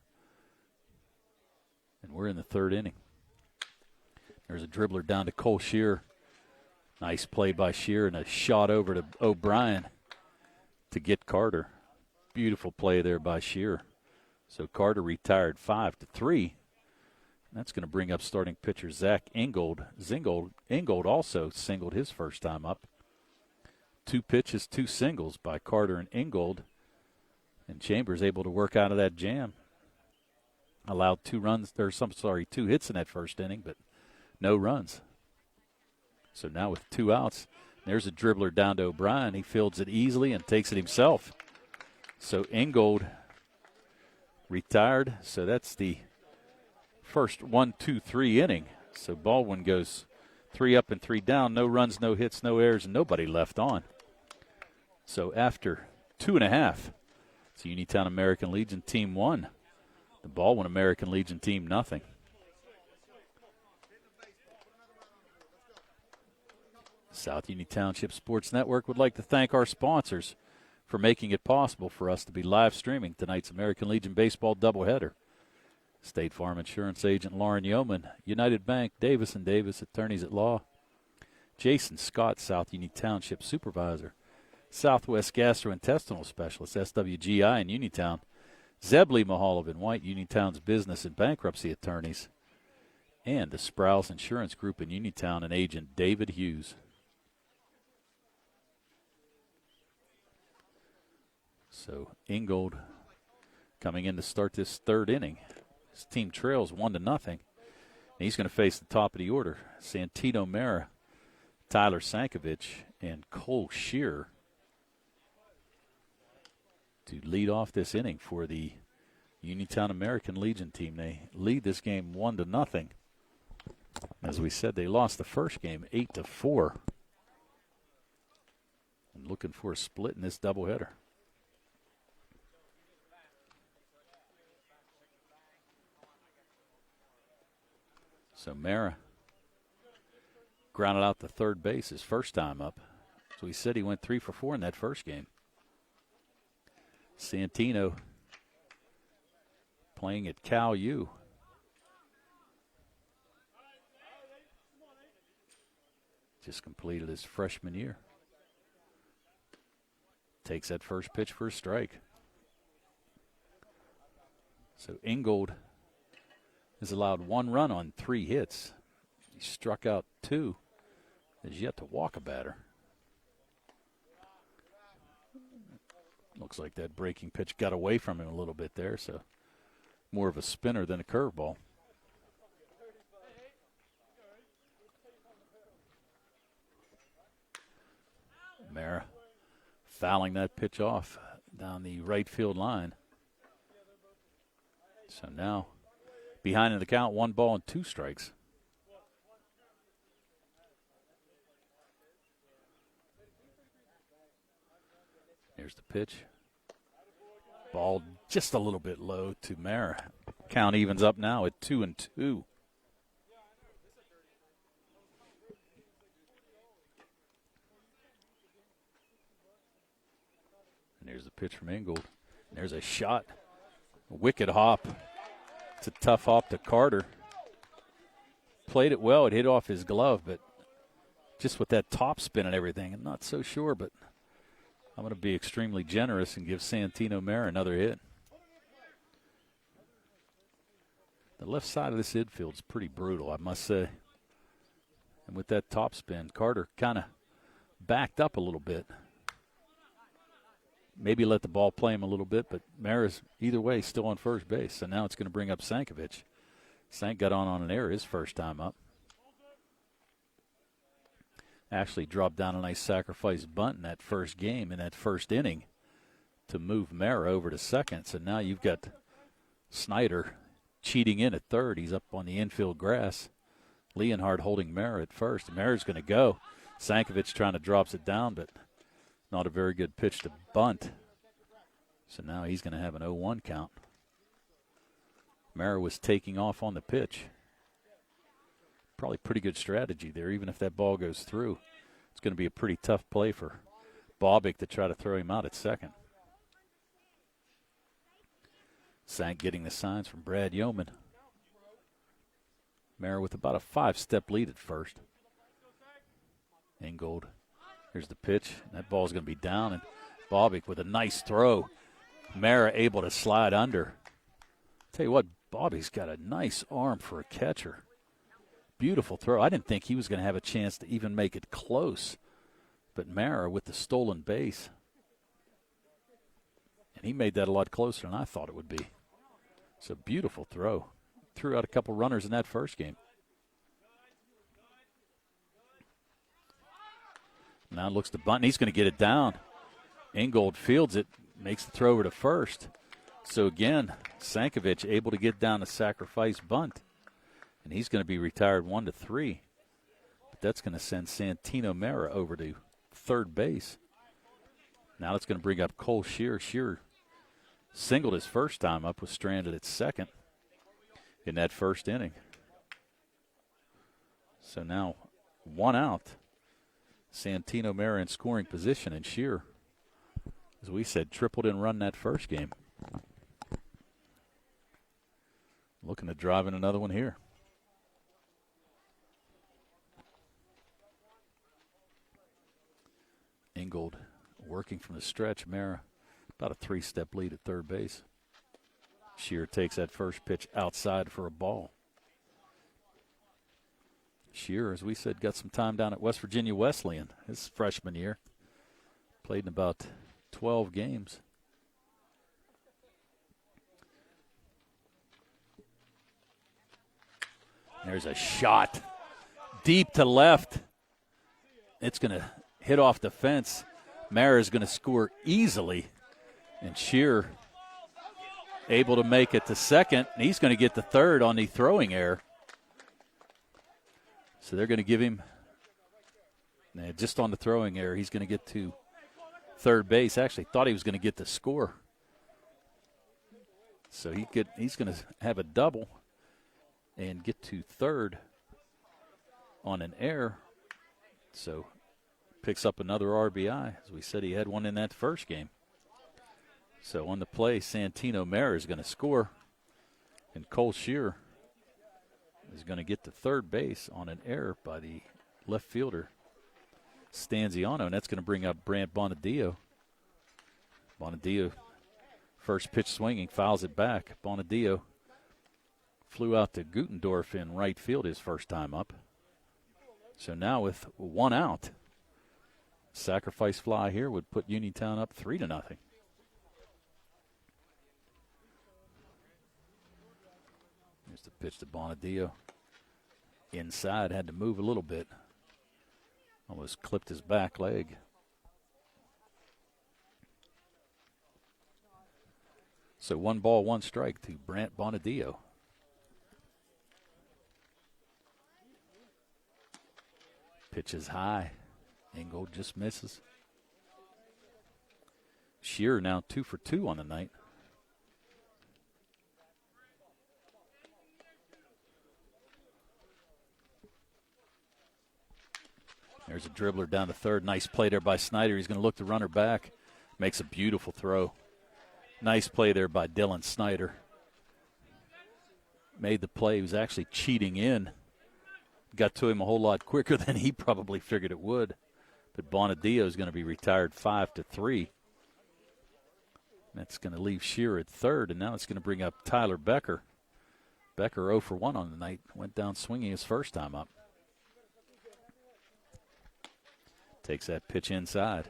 And we're in the 3rd inning. There's a dribbler down to Cole Shearer. Nice play by Shearer and a shot over to O'Brien to get Carter. Beautiful play there by Shearer. So Carter retired 5-3. That's going to bring up starting pitcher Zach Ingold. Ingold also singled his first time up. 2 pitches, 2 singles by Carter and Ingold. And Chambers able to work out of that jam. Allowed 2 hits in that first inning, but no runs. So now with 2 outs, there's a dribbler down to O'Brien. He fields it easily and takes it himself. So Ingold retired. So that's the first 1-2-3 inning. So Baldwin goes 3 up and 3 down. No runs, no hits, no errors, and nobody left on. So after 2.5, it's Uniontown American Legion team 1. The Baldwin American Legion team nothing. South Union Township Sports Network would like to thank our sponsors for making it possible for us to be live streaming tonight's American Legion baseball doubleheader. State Farm Insurance Agent Lauren Yeoman, United Bank, Davis & Davis, attorneys at law. Jason Scott, South Union Township Supervisor. Southwest Gastrointestinal Specialist, SWGI in Uniontown. Zebley Mahalovic and White, Uniontown's business and bankruptcy attorneys. And the Sprouse Insurance Group in Uniontown and agent David Hughes. So Ingold coming in to start this 3rd inning. His team trails 1-0. And he's going to face the top of the order. Santino Mera, Tyler Sankovic, and Cole Shearer to lead off this inning for the Uniontown American Legion team. They lead this game 1-0. As we said, they lost the first game 8-4. And looking for a split in this doubleheader. So Mara grounded out to third base his first time up. So he said he went 3 for 4 in that first game. Santino playing at Cal U. Just completed his freshman year. Takes that first pitch for a strike. So Ingold has allowed 1 run on 3 hits. He struck out 2. Has yet to walk a batter. Looks like that breaking pitch got away from him a little bit there, so more of a spinner than a curveball. Mara fouling that pitch off down the right field line. So now behind in the count, 1 ball and 2 strikes. Here's the pitch. Ball just a little bit low to Mara. Count evens up now at 2-2. And here's the pitch from Ingold. And there's a shot. A wicked hop. It's a tough hop to Carter. Played it well. It hit off his glove, but just with that top spin and everything, I'm not so sure, but I'm going to be extremely generous and give Santino Mara another hit. The left side of this infield is pretty brutal, I must say. And with that top spin, Carter kind of backed up a little bit. Maybe let the ball play him a little bit, but Mara's either way still on first base. So now it's going to bring up Sankovic. Sank got on an error his first time up. Actually dropped down a nice sacrifice bunt in that first game, in that first inning, to move Mara over to second. So now you've got Snyder cheating in at third. He's up on the infield grass. Leonhard holding Mara at first. Mara's going to go. Sankovic trying to drops it down, but not a very good pitch to bunt. So now he's going to have an 0-1 count. Mara was taking off on the pitch. Probably pretty good strategy there, even if that ball goes through. It's going to be a pretty tough play for Bobick to try to throw him out at second. Sank getting the signs from Brad Yeoman. Mara with about a 5-step lead at first. Ingold. Here's the pitch. That ball's going to be down, and Bobick with a nice throw. Mara able to slide under. Tell you what, Bobick's got a nice arm for a catcher. Beautiful throw. I didn't think he was going to have a chance to even make it close. But Mara with the stolen base. And he made that a lot closer than I thought it would be. It's a beautiful throw. Threw out a couple runners in that first game. Now looks to bunt, and he's going to get it down. Ingold fields it, makes the throw over to first. So again, Sankovic able to get down a sacrifice bunt. And he's going to be retired 1-3. But that's going to send Santino Mara over to third base. Now it's going to bring up Cole Shearer. Shearer singled his first time up, was stranded at second in that first inning. So now 1 out. Santino Mara in scoring position, and Shearer, as we said, tripled in run that first game. Looking to drive in another one here. Ingold working from the stretch. Mara about a 3-step lead at third base. Shearer takes that first pitch outside for a ball. Shearer, as we said, got some time down at West Virginia Wesleyan his freshman year. Played in about 12 games. There's a shot deep to left. It's going to hit off the fence. Mara is going to score easily. And Shearer able to make it to second. And he's going to get the third on the throwing error. So they're going to give him, just on the throwing error, he's going to get to third base. Actually thought he was going to get the score. So he's going to have a double and get to third on an error. So picks up another RBI. As we said, he had one in that first game. So on the play, Santino Mara is going to score, and Cole Shearer is going to get to third base on an error by the left fielder, Stanziano, and that's going to bring up Brant Bonadillo. Bonadillo First pitch swinging, fouls it back. Bonadillo flew out to Gutendorf in right field his first time up. So now with one out, sacrifice fly here would put Uniontown up 3-0. Here's the pitch to Bonadillo. Inside, had to move a little bit. Almost clipped his back leg. So 1 ball, 1 strike to Brant Bonadillo. Pitch is high. Ingold just misses. Shearer now 2 for 2 on the night. There's a dribbler down to third. Nice play there by Snyder. He's going to look the runner back. Makes a beautiful throw. Nice play there by Dylan Snyder. Made the play. He was actually cheating in. Got to him a whole lot quicker than he probably figured it would. But Bonadillo is going to be retired 5-3. That's going to leave Shearer at third, and now it's going to bring up Tyler Becker. Becker 0 for 1 on the night. Went down swinging his first time up. Takes that pitch inside.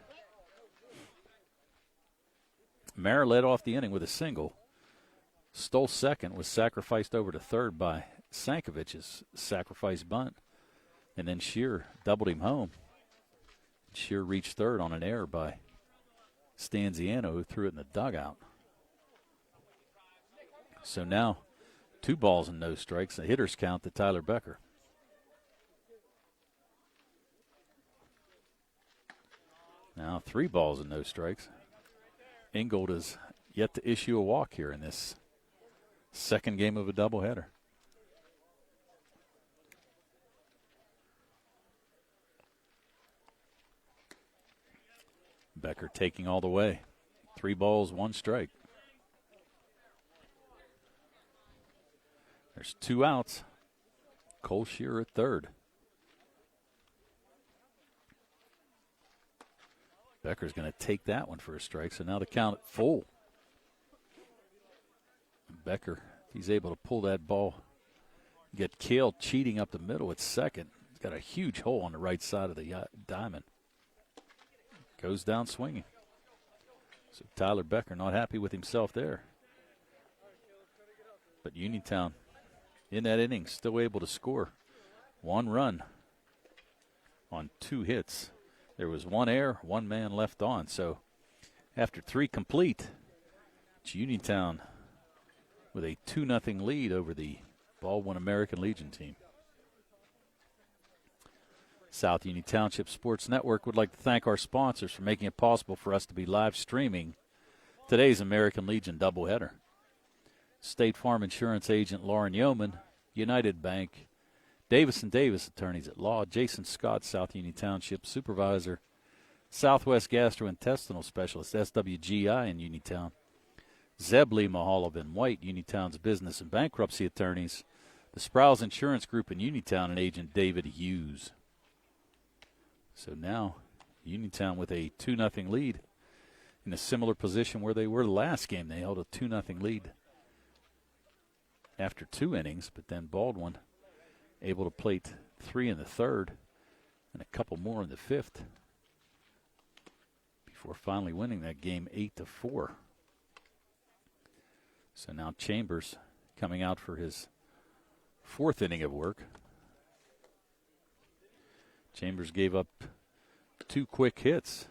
Mara led off the inning with a single. Stole second, was sacrificed over to third by Sankovic's sacrifice bunt. And then Shearer doubled him home. Shearer reached third on an error by Stanziano, who threw it in the dugout. So now 2 balls and no strikes. A hitter's count to Tyler Becker. Now 3 balls and no strikes. Ingold has yet to issue a walk here in this second game of a doubleheader. Becker taking all the way. 3 balls, 1 strike. There's 2 outs. Cole Shearer at third. Becker's going to take that one for a strike, so now the count at full. Becker, if he's able to pull that ball, get killed cheating up the middle at second. He's got a huge hole on the right side of the diamond. Goes down swinging. So Tyler Becker not happy with himself there. But Uniontown in that inning still able to score 1 run on 2 hits. There was 1 error, 1 man left on. So after 3 complete, it's Uniontown with a 2-0 lead over the Baldwin American Legion team. South Union Township Sports Network would like to thank our sponsors for making it possible for us to be live streaming today's American Legion doubleheader. State Farm Insurance Agent Lauren Yeoman, United Bank, Davis & Davis Attorneys at Law, Jason Scott, South Union Township Supervisor, Southwest Gastrointestinal Specialist, SWGI in Uniontown, Zeb Lee Mahalob and White, Uniontown's Business and Bankruptcy Attorneys, the Sprouse Insurance Group in Uniontown, and Agent David Hughes. So now Uniontown with a 2-0 lead in a similar position where they were the last game. They held a 2-0 lead after 2 innings, but then Baldwin able to plate 3 in the third and a couple more in the 5th before finally winning that game 8-4. So now Chambers coming out for his 4th inning of work. Chambers gave up 2 quick hits,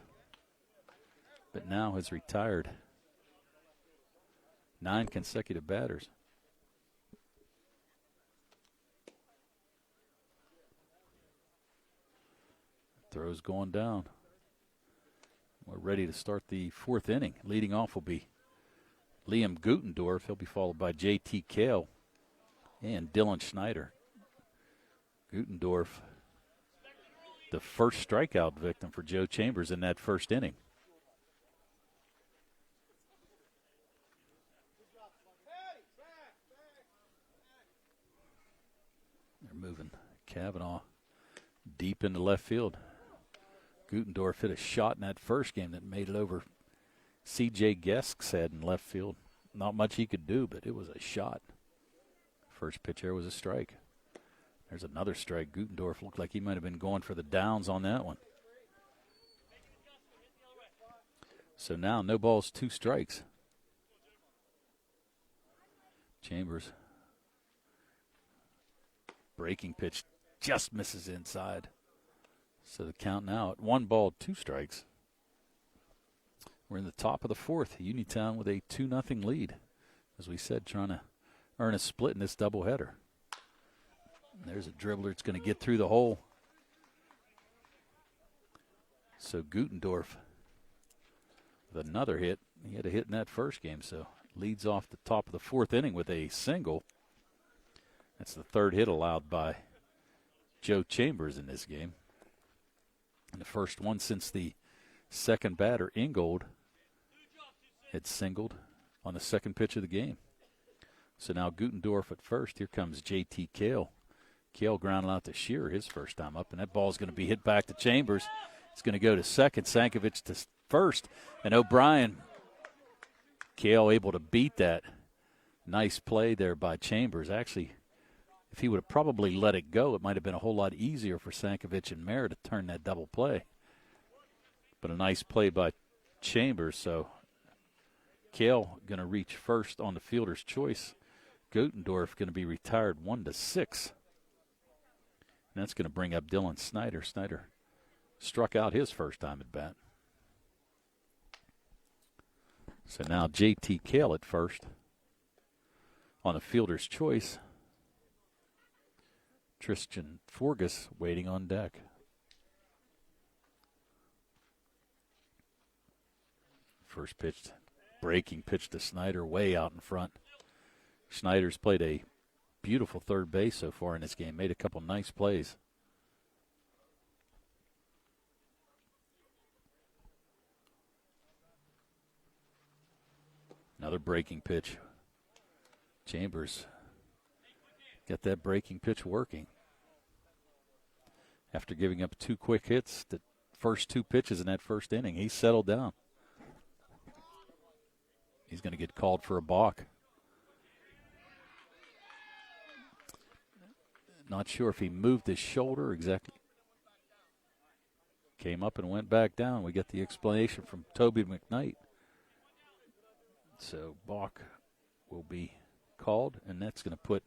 but now has retired 9 consecutive batters. Throws going down. We're ready to start the 4th inning. Leading off will be Liam Gutendorf. He'll be followed by J.T. Kale and Dylan Schneider. Gutendorf, the first strikeout victim for Joe Chambers in that 1st inning. They're moving Kavanaugh deep into left field. Gutendorf hit a shot in that 1st game that made it over C.J. Gesk said in left field, not much he could do, but it was a shot. First pitch there was a strike. There's another strike. Gutendorf looked like he might have been going for the downs on that one. So now no balls, 2 strikes. Chambers. Breaking pitch just misses inside. So the count now at 1 ball, 2 strikes. We're in the top of the 4th. Uniontown with a 2-0 lead. As we said, trying to earn a split in this doubleheader. There's a dribbler. It's going to get through the hole. So Gutendorf with another hit. He had a hit in that first game, so leads off the top of the 4th inning with a single. That's the 3rd hit allowed by Joe Chambers in this game. And the first one since the second batter, Ingold, had singled on the second pitch of the game. So now Gutendorf at first. Here comes J.T. Kale. Kale grounded out to Shearer his first time up, and that ball's going to be hit back to Chambers. It's going to go to second, Sankovic to first, and O'Brien. Kale able to beat that. Nice play there by Chambers. Actually, if he would have probably let it go, it might have been a whole lot easier for Sankovic and Mayer to turn that double play. But a nice play by Chambers, so Kale going to reach first on the fielder's choice. Gutendorf going to be retired 1-6. And that's going to bring up Dylan Snyder. Snyder struck out his first time at bat. So now J.T. Kale at first on the fielder's choice. Tristan Forgas waiting on deck. First pitch, breaking pitch to Snyder way out in front. Snyder's played a beautiful third base so far in this game. Made a couple nice plays. Another breaking pitch. Chambers got that breaking pitch working. After giving up 2 quick hits, the first 2 pitches in that first inning, he settled down. He's going to get called for a balk. Not sure if he moved his shoulder exactly. Came up and went back down. We get the explanation from Toby McKnight. So balk will be called, and that's going to put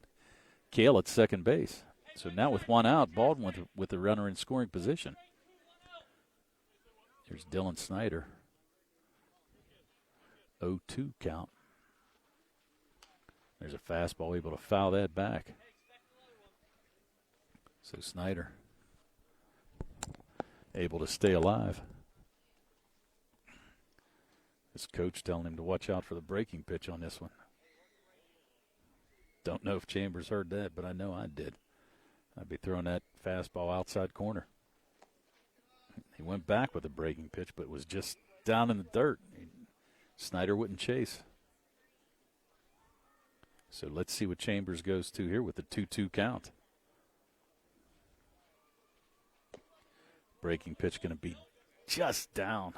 Kale at second base. So now with 1 out, Baldwin with the runner in scoring position. Here's Dylan Snyder. 0-2 count. There's a fastball, able to foul that back. So Snyder able to stay alive. His coach telling him to watch out for the breaking pitch on this one. Don't know if Chambers heard that, but I know I did. I'd be throwing that fastball outside corner. He went back with a breaking pitch, but was just down in the dirt. Snyder wouldn't chase. So let's see what Chambers goes to here with the 2-2 count. Breaking pitch going to be just down.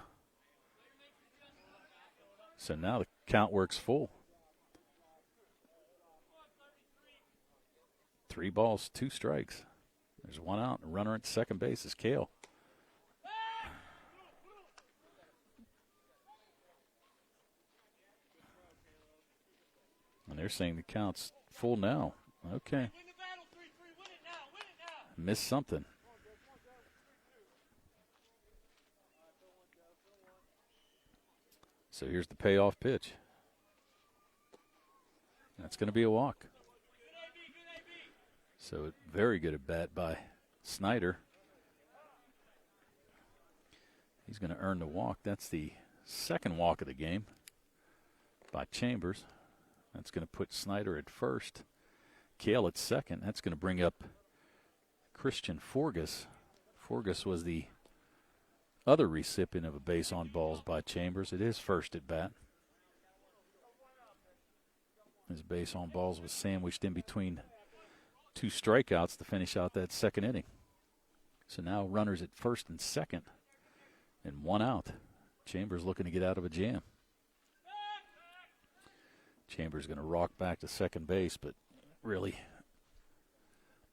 So now the count works full. 3 balls, 2 strikes. There's 1 out. The runner at second base is Kale. And they're saying the count's full now. Okay. Missed something. So here's the payoff pitch. That's going to be a walk. So very good at bat by Snyder. He's going to earn the walk. That's the second walk of the game by Chambers. That's going to put Snyder at first. Kale at second. That's going to bring up Christian Forgas. Forgas was the other recipient of a base on balls by Chambers. It is first at bat. His base on balls was sandwiched in between 2 strikeouts to finish out that second inning. So now runners at first and second and 1 out. Chambers looking to get out of a jam. Chambers going to rock back to second base, but really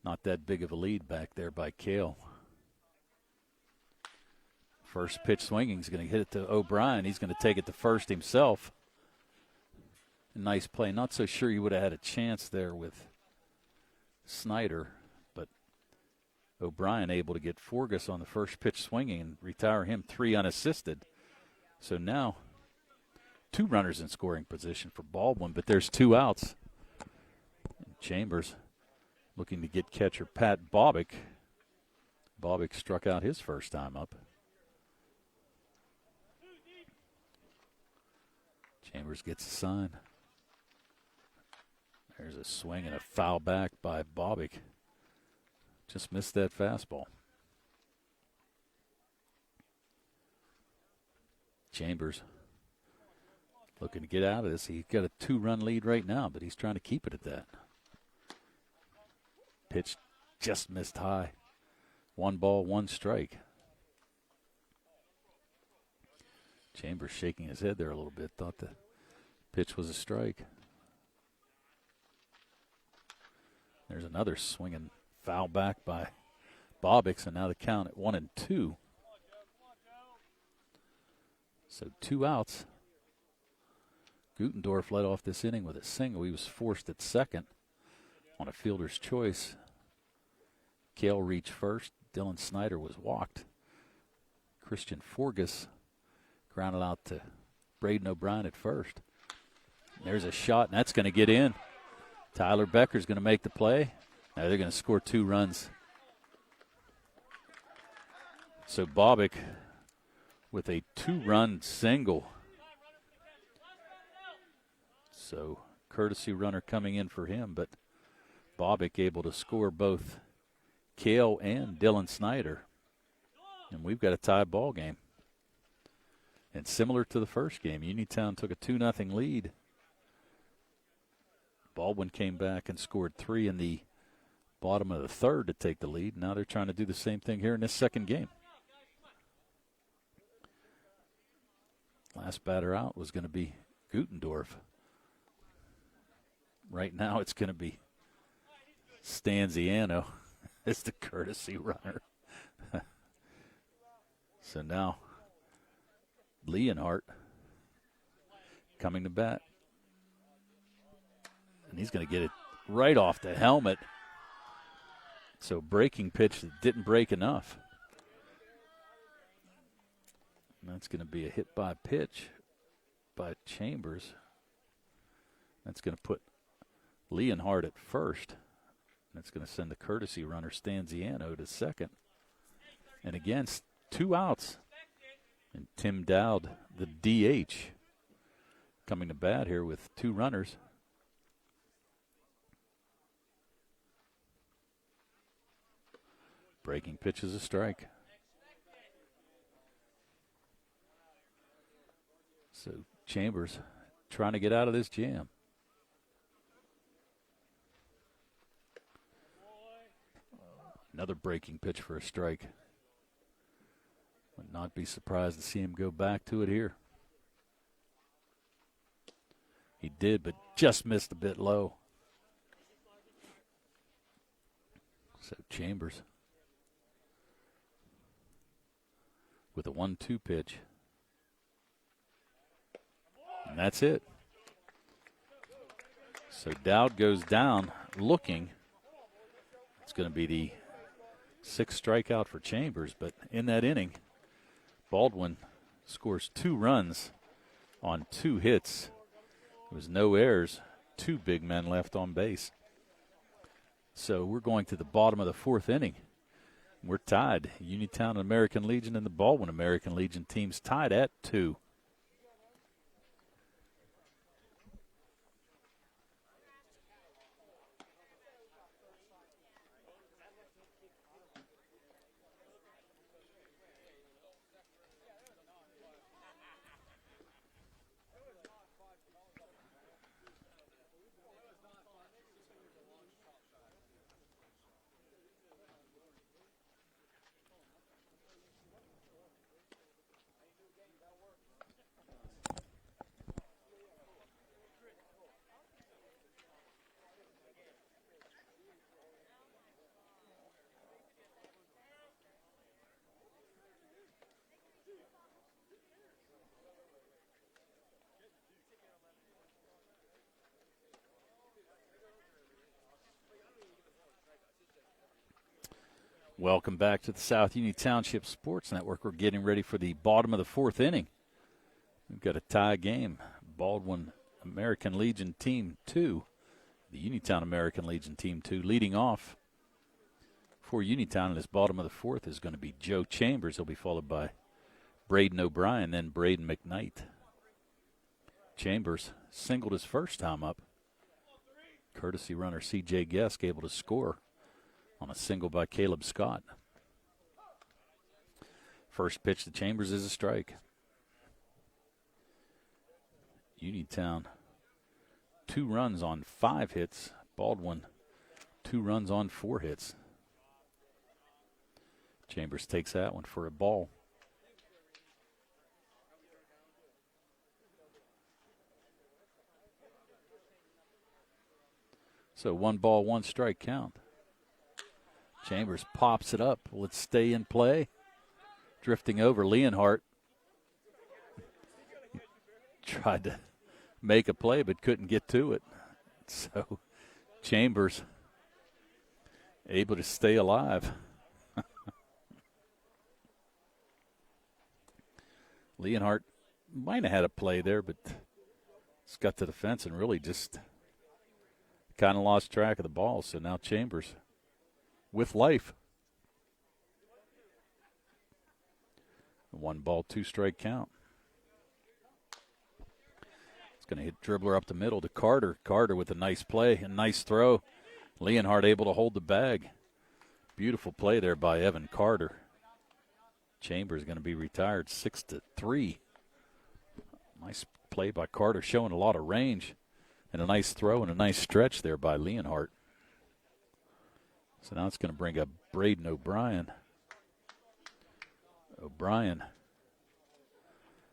not that big of a lead back there by Cale. First pitch swinging is going to hit it to O'Brien. He's going to take it to first himself. Nice play. Not so sure he would have had a chance there with Snyder, but O'Brien able to get Forgus on the first pitch swinging and retire him 3 unassisted. So now 2 runners in scoring position for Baldwin, but there's 2 outs. Chambers looking to get catcher Pat Bobick. Bobick struck out his first time up. Chambers gets a sign. There's a swing and a foul back by Bobick. Just missed that fastball. Chambers looking to get out of this. He's got a 2-run lead right now, but he's trying to keep it at that. Pitch just missed high. 1 ball, 1 strike. Chambers shaking his head there a little bit. Thought the pitch was a strike. There's another swinging foul back by Bobick, so now the count at 1-2. So 2 outs. Gutendorf led off this inning with a single. He was forced at second on a fielder's choice. Cale reached first. Dylan Snyder was walked. Christian Forgus grounded out to Braden O'Brien at first. There's a shot, and that's going to get in. Tyler Becker's going to make the play. Now they're going to score 2 runs. So Bobick with a 2-run single. So courtesy runner coming in for him, but Bobick able to score both Cale and Dylan Snyder. And we've got a tie ball game. And similar to the first game, Uniontown took a 2-0 lead. Baldwin came back and scored 3 in the bottom of the third to take the lead. Now they're trying to do the same thing here in this second game. Last batter out was going to be Gutendorf. Right now it's going to be Stanziano as the courtesy runner. So now Leonhardt coming to bat. And he's going to get it right off the helmet. So breaking pitch that didn't break enough. And that's going to be a hit by pitch by Chambers. That's going to put Leonhardt at first. That's going to send the courtesy runner Stanziano to second. And again, 2 outs. And Tim Dowd, the DH, coming to bat here with 2 runners. Breaking pitch is a strike. So Chambers trying to get out of this jam. Another breaking pitch for a strike. Would not be surprised to see him go back to it here. He did, but just missed a bit low. So Chambers with a 1-2 pitch. And that's it. So Dowd goes down looking. It's going to be the 6th strikeout for Chambers, but in that inning, Baldwin scores 2 runs on 2 hits. There was no errors, 2 big men left on base. So we're going to the bottom of the 4th inning. We're tied. Uniontown American Legion and the Baldwin American Legion teams tied at 2. Welcome back to the South Union Township Sports Network. We're getting ready for the bottom of the fourth inning. We've got a tie game. Baldwin American Legion Team 2, the Uniontown American Legion Team 2 leading off for Uniontown in this bottom of the fourth is going to be Joe Chambers. He'll be followed by Braden O'Brien, then Braden McKnight. Chambers singled his first time up. Courtesy runner C.J. Gesk able to score on a single by Caleb Scott. First pitch to Chambers is a strike. Uniontown, 2 runs on 5 hits. Baldwin, 2 runs on 4 hits. Chambers takes that one for a ball. So 1 ball, 1 strike count. Chambers pops it up. Will it stay in play? Drifting over Leonhardt. Tried to make a play but couldn't get to it. So Chambers able to stay alive. Leonhardt might have had a play there, but it's got to the fence and really just kind of lost track of the ball. So now Chambers with life. 1 ball, 2 strike count. It's going to hit dribbler up the middle to Carter. Carter with a nice play, a nice throw. Leonhardt able to hold the bag. Beautiful play there by Evan Carter. Chambers going to be retired 6-3. Nice play by Carter, showing a lot of range. And a nice throw and a nice stretch there by Leonhardt. So now it's going to bring up Braden O'Brien. O'Brien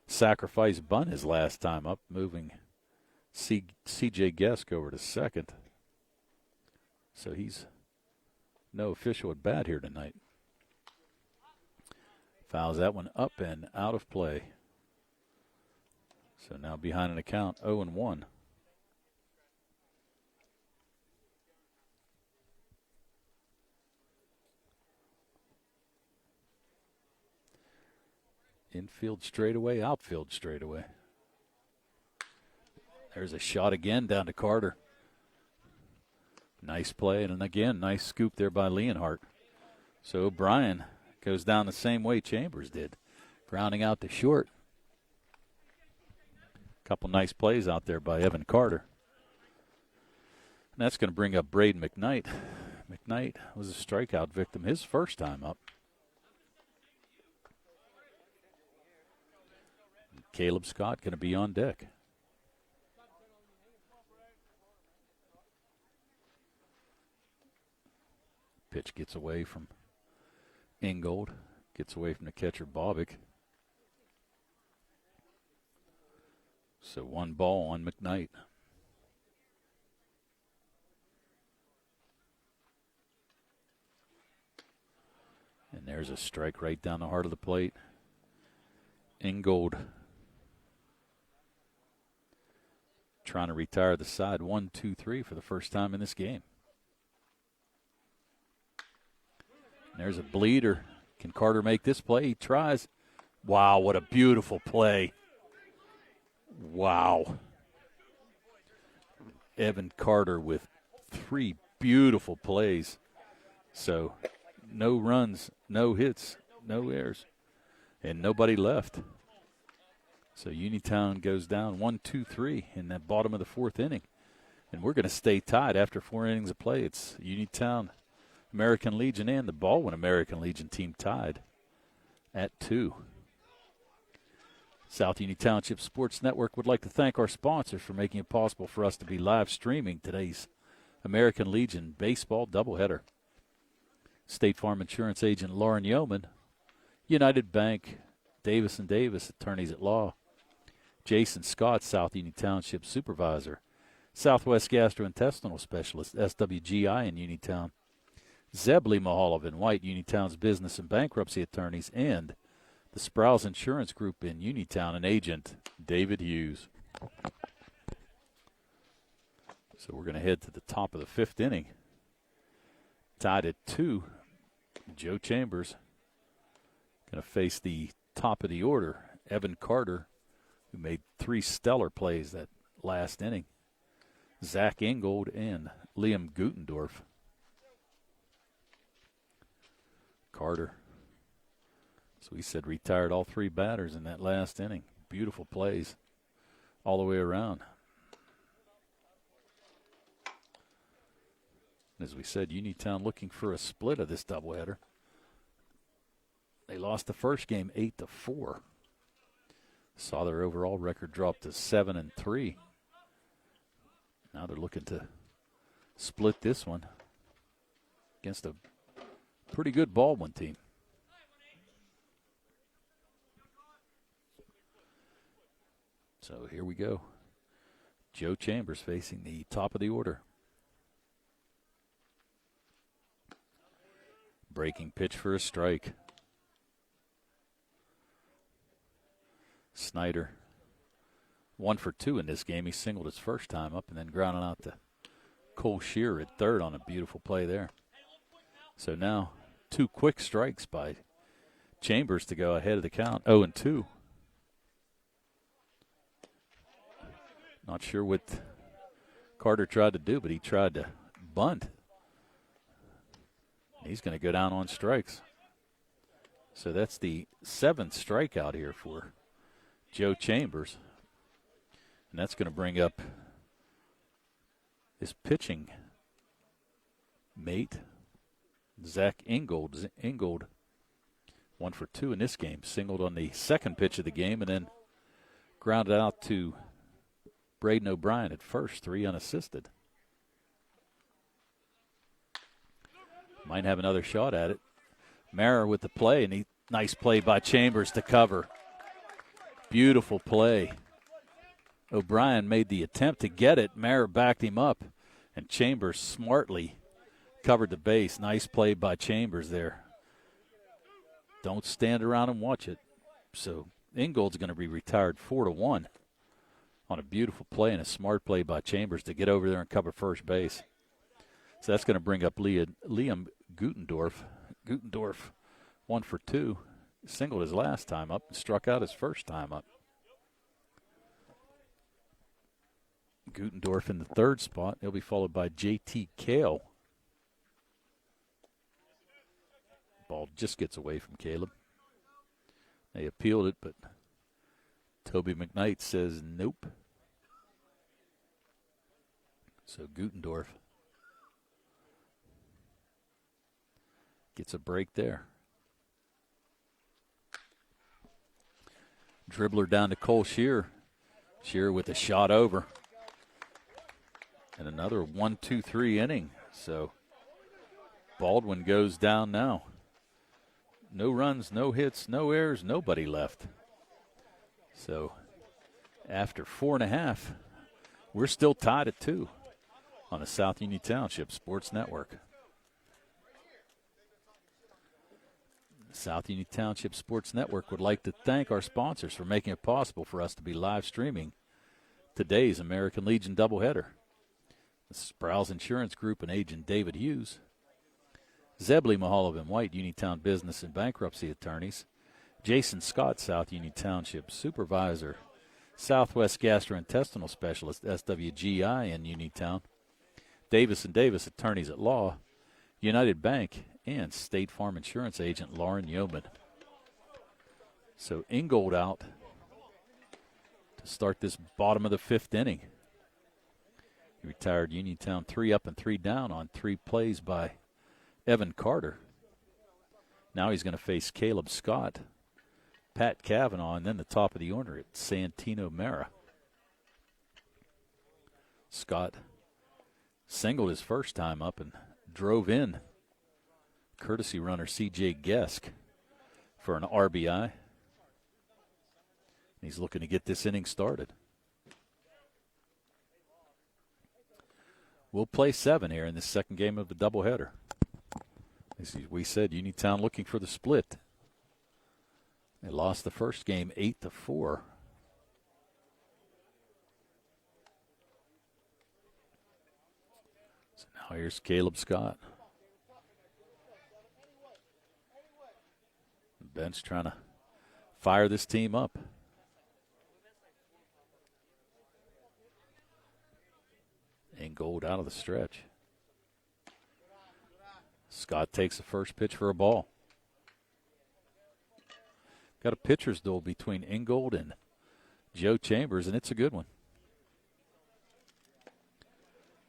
sacrificed bunt his last time up, moving C.J. Gesk over to second. So he's no official at bat here tonight. Fouls that one up and out of play. So now behind an account 0-1. Infield straightaway, outfield straightaway. There's a shot again down to Carter. Nice play, and again, nice scoop there by Leonhardt. So O'Brien goes down the same way Chambers did, grounding out to short. Couple nice plays out there by Evan Carter. And that's going to bring up Braden McKnight. McKnight was a strikeout victim his first time up. Caleb Scott going to be on deck. Pitch gets away from Ingold, gets away from the catcher Bobick. So 1 ball on McKnight. And there's a strike right down the heart of the plate. Ingold trying to retire the side. 1-2-3 for the first time in this game. And there's a bleeder. Can Carter make this play? He tries. Wow, what a beautiful play. Wow. Evan Carter with 3 beautiful plays. So no runs, no hits, no errors, and nobody left. So Uniontown goes down 1-2-3 in that bottom of the fourth inning. And we're going to stay tied after 4 innings of play. It's Uniontown American Legion and the Baldwin American Legion team tied at 2. South Union Township Sports Network would like to thank our sponsors for making it possible for us to be live streaming today's American Legion baseball doubleheader. State Farm Insurance Agent Lauren Yeoman, United Bank, Davis & Davis, attorneys at law, Jason Scott, South Union Township Supervisor, Southwest Gastrointestinal Specialist, SWGI in Uniontown, Zebly Mahalav and White, Uniontown's business and bankruptcy attorneys, and the Sprouse Insurance Group in Uniontown, and agent David Hughes. So we're going to head to the top of the 5th inning. Tied at 2 Joe Chambers going to face the top of the order, Evan Carter, who made 3 stellar plays that last inning, Zach Ingold, and Liam Gutendorf. Carter, so he said, retired all 3 batters in that last inning. Beautiful plays all the way around. As we said, Uniontown looking for a split of this doubleheader. They lost the first game 8-4. Saw their overall record drop to 7-3. Now they're looking to split this one against a pretty good Baldwin team. So here we go. Joe Chambers facing the top of the order. Breaking pitch for a strike. Snyder, 1 for 2 in this game. He singled his first time up and then grounded out to Cole Shearer at third on a beautiful play there. So now 2 quick strikes by Chambers to go ahead of the count, 0-2. Not sure what Carter tried to do, but he tried to bunt. He's going to go down on strikes. So that's the 7th strikeout here for Joe Chambers. And that's going to bring up his pitching mate, Zach Ingold. Ingold, 1 for 2 in this game. Singled on the second pitch of the game and then grounded out to Braden O'Brien at first, 3 unassisted. Might have another shot at it. Mara with the play, and nice play by Chambers to cover. Beautiful play. O'Brien made the attempt to get it. Mara backed him up, and Chambers smartly covered the base. Nice play by Chambers there. Don't stand around and watch it. So Ingold's going to be retired 4-1 on a beautiful play and a smart play by Chambers to get over there and cover first base. So that's going to bring up Liam Gutendorf. Gutendorf, 1 for 2. Singled his last time up and struck out his first time up. Gutendorf in the third spot. He'll be followed by J.T. Kale. Ball just gets away from Caleb. They appealed it, but Toby McKnight says nope. So Gutendorf gets a break there. Dribbler down to Cole Shearer. Shearer with a shot over. And another 1-2-3 inning. So Baldwin goes down now. No runs, no hits, no errors, nobody left. So after 4.5, we're still tied at 2 on the South Union Township Sports Network. South Union Township Sports Network would like to thank our sponsors for making it possible for us to be live streaming today's American Legion doubleheader. This is Sproul's Insurance Group and agent David Hughes. Zebley, Mahalob and White, Uniontown Business and Bankruptcy Attorneys. Jason Scott, South Union Township Supervisor. Southwest Gastrointestinal Specialist, SWGI in Uniontown. Davis & Davis, Attorneys at Law. United Bank, and State Farm Insurance Agent Lauren Yeoman. So Ingold out to start this bottom of the 5th inning. He retired Uniontown 3 up and 3 down on 3 plays by Evan Carter. Now he's going to face Caleb Scott, Pat Cavanaugh, and then the top of the order at Santino Mara. Scott singled his first time up and drove in courtesy runner C.J. Gesk for an RBI. He's looking to get this inning started. We'll play 7 here in this second game of the doubleheader. As we said, Uniontown looking for the split. They lost the first game 8-4. So now here's Caleb Scott. Bench trying to fire this team up. Ingold out of the stretch. Scott takes the first pitch for a ball. Got a pitcher's duel between Ingold and Joe Chambers, and it's a good one.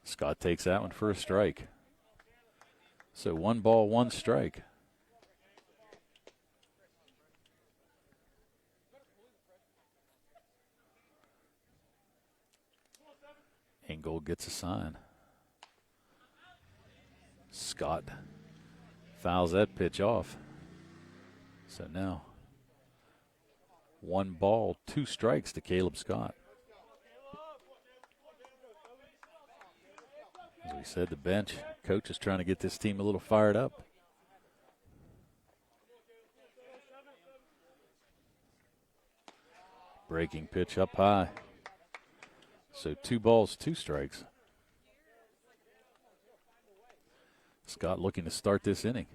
Scott takes that one for a strike. So 1 ball, 1 strike. Ingold gets a sign. Scott fouls that pitch off. So now 1 ball, 2 strikes to Caleb Scott. As we said, the bench coach is trying to get this team a little fired up. Breaking pitch up high. So 2 balls, 2 strikes. Scott looking to start this inning.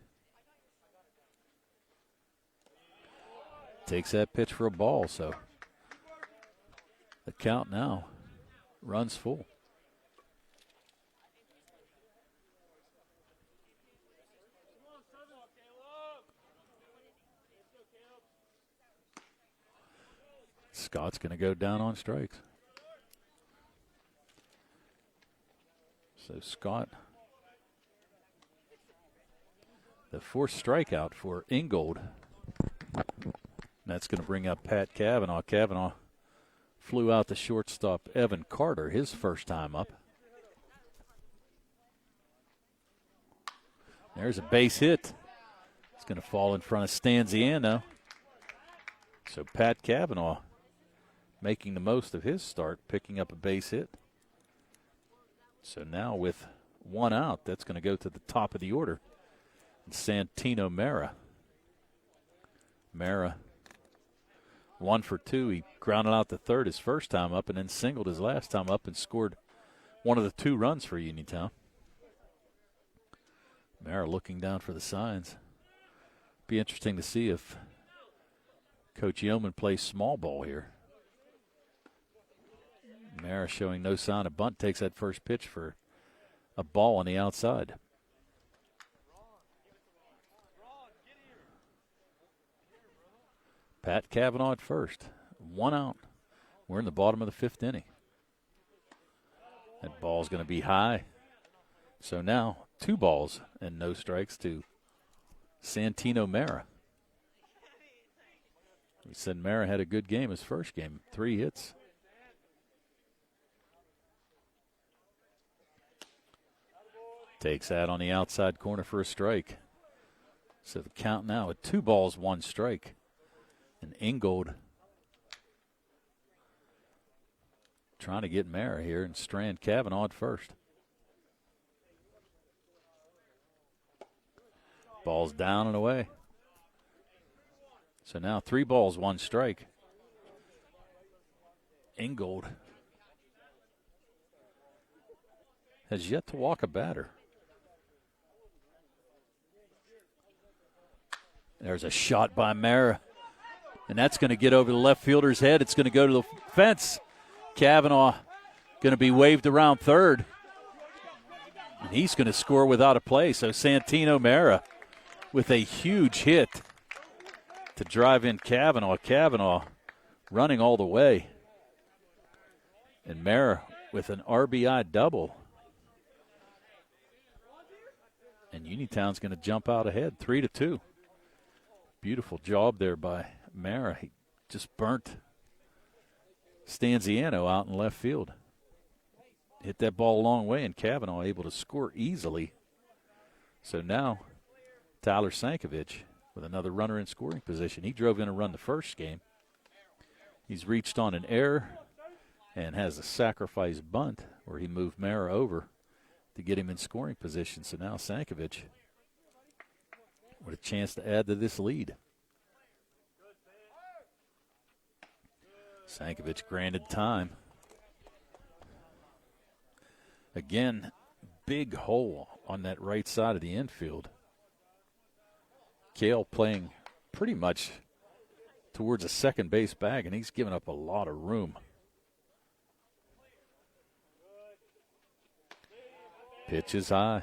Takes that pitch for a ball, so the count now runs full. Scott's going to go down on strikes. So Scott, the 4th strikeout for Ingold. That's going to bring up Pat Cavanaugh. Cavanaugh flew out the shortstop Evan Carter, his first time up. There's a base hit. It's going to fall in front of Stanziano. So Pat Cavanaugh making the most of his start, picking up a base hit. So now with 1 out, that's going to go to the top of the order. And Santino Mara. Mara 1 for 2. He grounded out the third his first time up and then singled his last time up and scored one of the 2 runs for Uniontown. Mara looking down for the signs. Be interesting to see if Coach Yeoman plays small ball here. Mara showing no sign of bunt, takes that first pitch for a ball on the outside. Pat Cavanaugh at first. 1 out. We're in the bottom of the 5th inning. That ball's going to be high. So now 2 balls and no strikes to Santino Mara. We said Mara had a good game his first game. 3 hits. Takes that on the outside corner for a strike. So the count now at 2 balls, 1 strike. And Ingold trying to get Mara here and strand Cavanaugh at first. Ball's down and away. So now 3 balls, 1 strike. Ingold has yet to walk a batter. There's a shot by Mara, and that's going to get over the left fielder's head. It's going to go to the fence. Cavanaugh going to be waved around third, and he's going to score without a play. So Santino Mara with a huge hit to drive in Cavanaugh. Cavanaugh running all the way, and Mara with an RBI double. And Uniontown's going to jump out ahead, 3-2. Beautiful job there by Mara. He just burnt Stanziano out in left field. Hit that ball a long way, and Cavanaugh able to score easily. So now Tyler Sankovic with another runner in scoring position. He drove in a run the first game. He's reached on an error and has a sacrifice bunt where he moved Mara over to get him in scoring position. So now Sankovic with a chance to add to this lead. Sankovic granted time. Again, big hole on that right side of the infield. Cale playing pretty much towards a second base bag, and he's given up a lot of room. Pitch is high.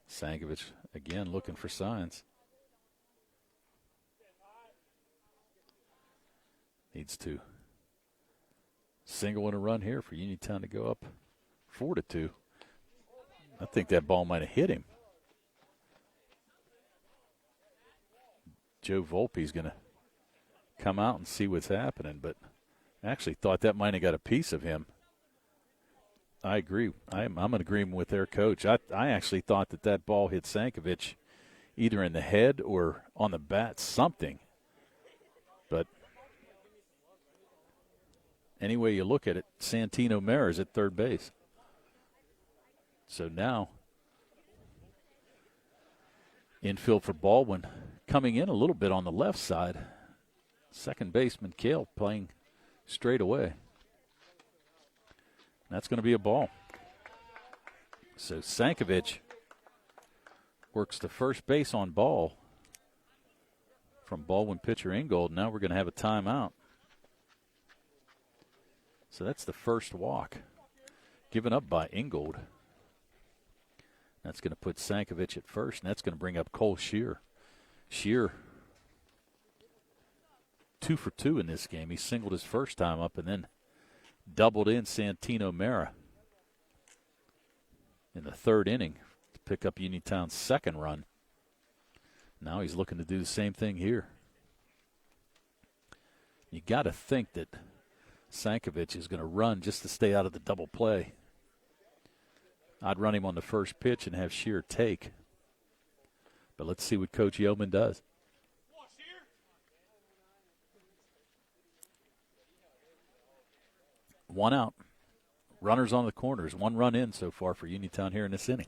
Sankovic again looking for signs. Needs to single in a run here for Uniontown to go up 4-2. I think that ball might have hit him. Joe Volpe's going to come out and see what's happening, but I actually thought that might have got a piece of him. I agree. I'm in agreement with their coach. I actually thought that ball hit Sankovic either in the head or on the bat, something. But any way you look at it, Santino Mara's at third base. So now, infield for Baldwin, coming in a little bit on the left side. Second baseman Kale playing straight away. That's going to be a ball. So Sankovic works the first base on ball from Baldwin pitcher Ingold. Now we're going to have a timeout. So that's the first walk given up by Ingold. That's going to put Sankovic at first, and that's going to bring up Cole Shear. Shear, 2 for 2 in this game. He singled his first time up and then doubled in Santino Mara in the third inning to pick up Uniontown's second run. Now he's looking to do the same thing here. You got to think that Sankovic is going to run just to stay out of the double play. I'd run him on the first pitch and have Shear take. But let's see what Coach Yeoman does. One out. Runners on the corners. 1 run in so far for Uniontown here in this inning.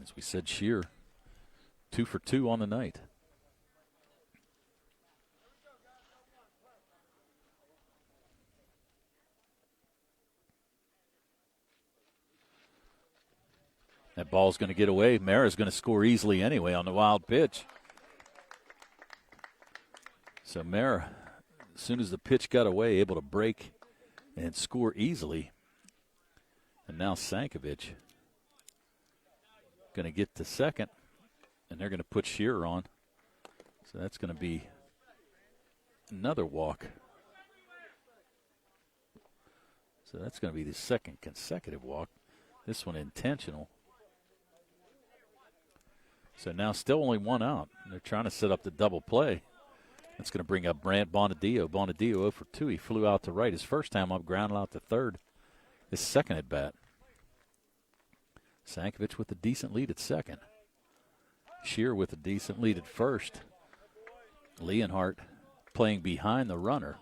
As we said, Shear 2 for 2 on the night. That ball's going to get away. Mara's going to score easily anyway on the wild pitch. So Mara, as soon as the pitch got away, able to break and score easily. And now Sankovic going to get to second, and they're going to put Shearer on. So that's going to be another walk. So that's going to be the second consecutive walk. This one intentional. So now still only 1 out. They're trying to set up the double play. That's going to bring up Brant Bonadillo. Bonadillo 0 for 2. He flew out to right his first time up, grounded out to third. His second at bat. Sankovic with a decent lead at second. Shear with a decent lead at first. Leonhardt playing behind the runner.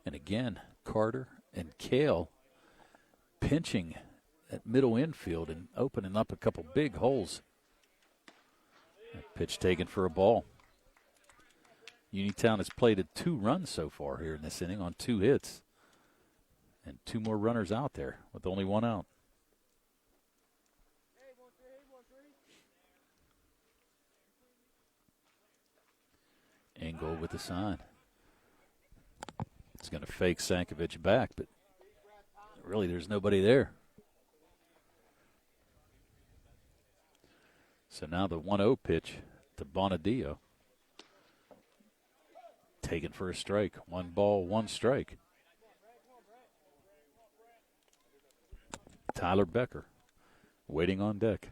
And again, Carter and Kale pinching at middle infield and opening up a couple big holes. That pitch taken for a ball. Uniontown has plated 2 runs so far here in this inning on 2 hits. And 2 more runners out there with only 1 out. Engel with the sign. It's going to fake Sankovic back, but really there's nobody there. So now the 1-0 pitch to Bonadillo. Taken for a strike. 1 ball, 1 strike. Tyler Becker waiting on deck.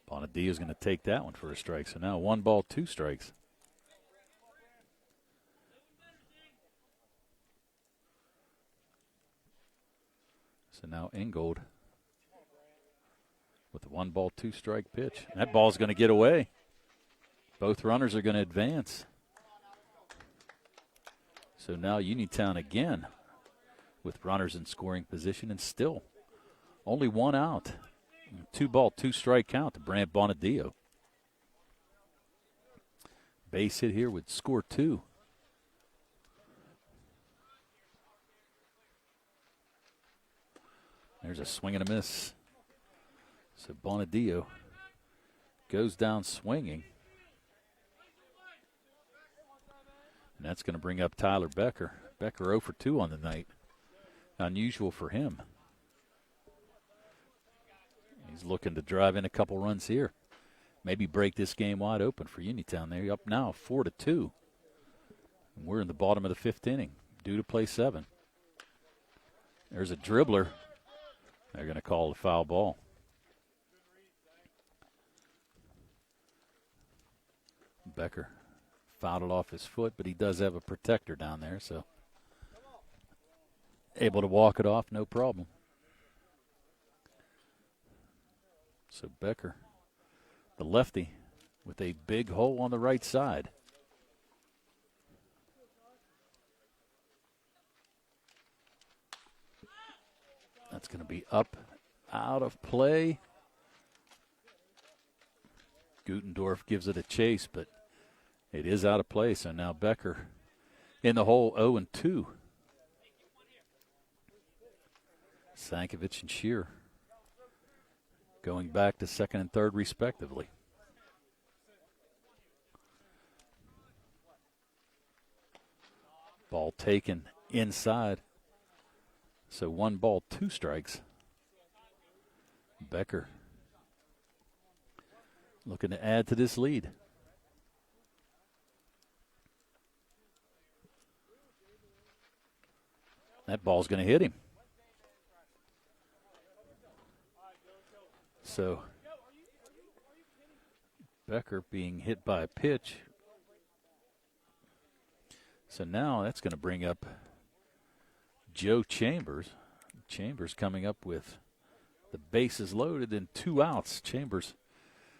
Bonadillo's going to take that one for a strike. So now 1 ball, 2 strikes. So now Ingold with the 1 ball, 2 strike pitch. That ball's going to get away. Both runners are going to advance. So now Uniontown again with runners in scoring position and still only 1 out. 2 ball, 2 strike count to Brant Bonadillo. Base hit here would score 2. There's a swing and a miss. So Bonadillo goes down swinging. And that's going to bring up Tyler Becker. Becker 0 for 2 on the night. Unusual for him. He's looking to drive in a couple runs here. Maybe break this game wide open for Uniontown. They're up now 4-2. And we're in the bottom of the 5th inning, due to play 7. There's a dribbler. They're going to call a foul ball. Becker fouled it off his foot, but he does have a protector down there, so able to walk it off, no problem. So Becker, the lefty, with a big hole on the right side. That's going to be up, out of play. Gutendorf gives it a chase, but it is out of play. So now Becker in the hole, 0-2. Sankovic and Shear going back to second and third respectively. Ball taken inside. So 1 ball, 2 strikes. Becker looking to add to this lead. That ball's going to hit him. So Becker being hit by a pitch. So now that's going to bring up Joe Chambers. Chambers coming up with the bases loaded and 2 outs. Chambers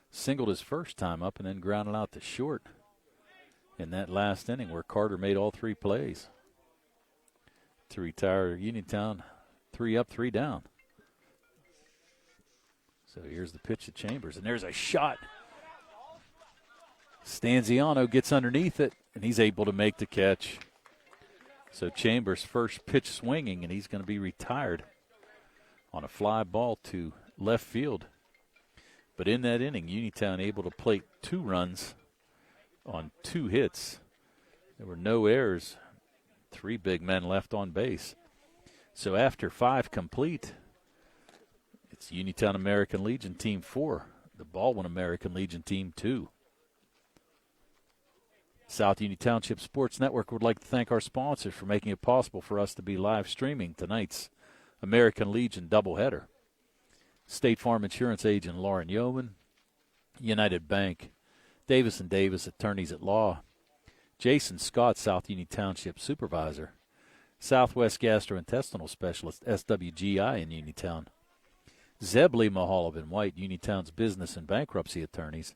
singled his first time up and then grounded out to short in that last inning where Carter made all 3 plays to retire Uniontown 3 up, 3 down. So here's the pitch to Chambers, and there's a shot. Stanziano gets underneath it, and he's able to make the catch. So Chambers' first pitch swinging, and he's going to be retired on a fly ball to left field. But in that inning, Uniontown able to plate 2 runs on 2 hits. There were no errors, 3 big men left on base. So after 5 complete, it's Uniontown American Legion Team 4, the Baldwin American Legion Team 2. South Union Township Sports Network would like to thank our sponsors for making it possible for us to be live streaming tonight's American Legion doubleheader. State Farm Insurance Agent Lauren Yeoman, United Bank, Davis & Davis Attorneys at Law, Jason Scott, South Union Township Supervisor, Southwest Gastrointestinal Specialist, SWGI in Uniontown, Zebly Mahalob and White, Uniontown's business and bankruptcy attorneys,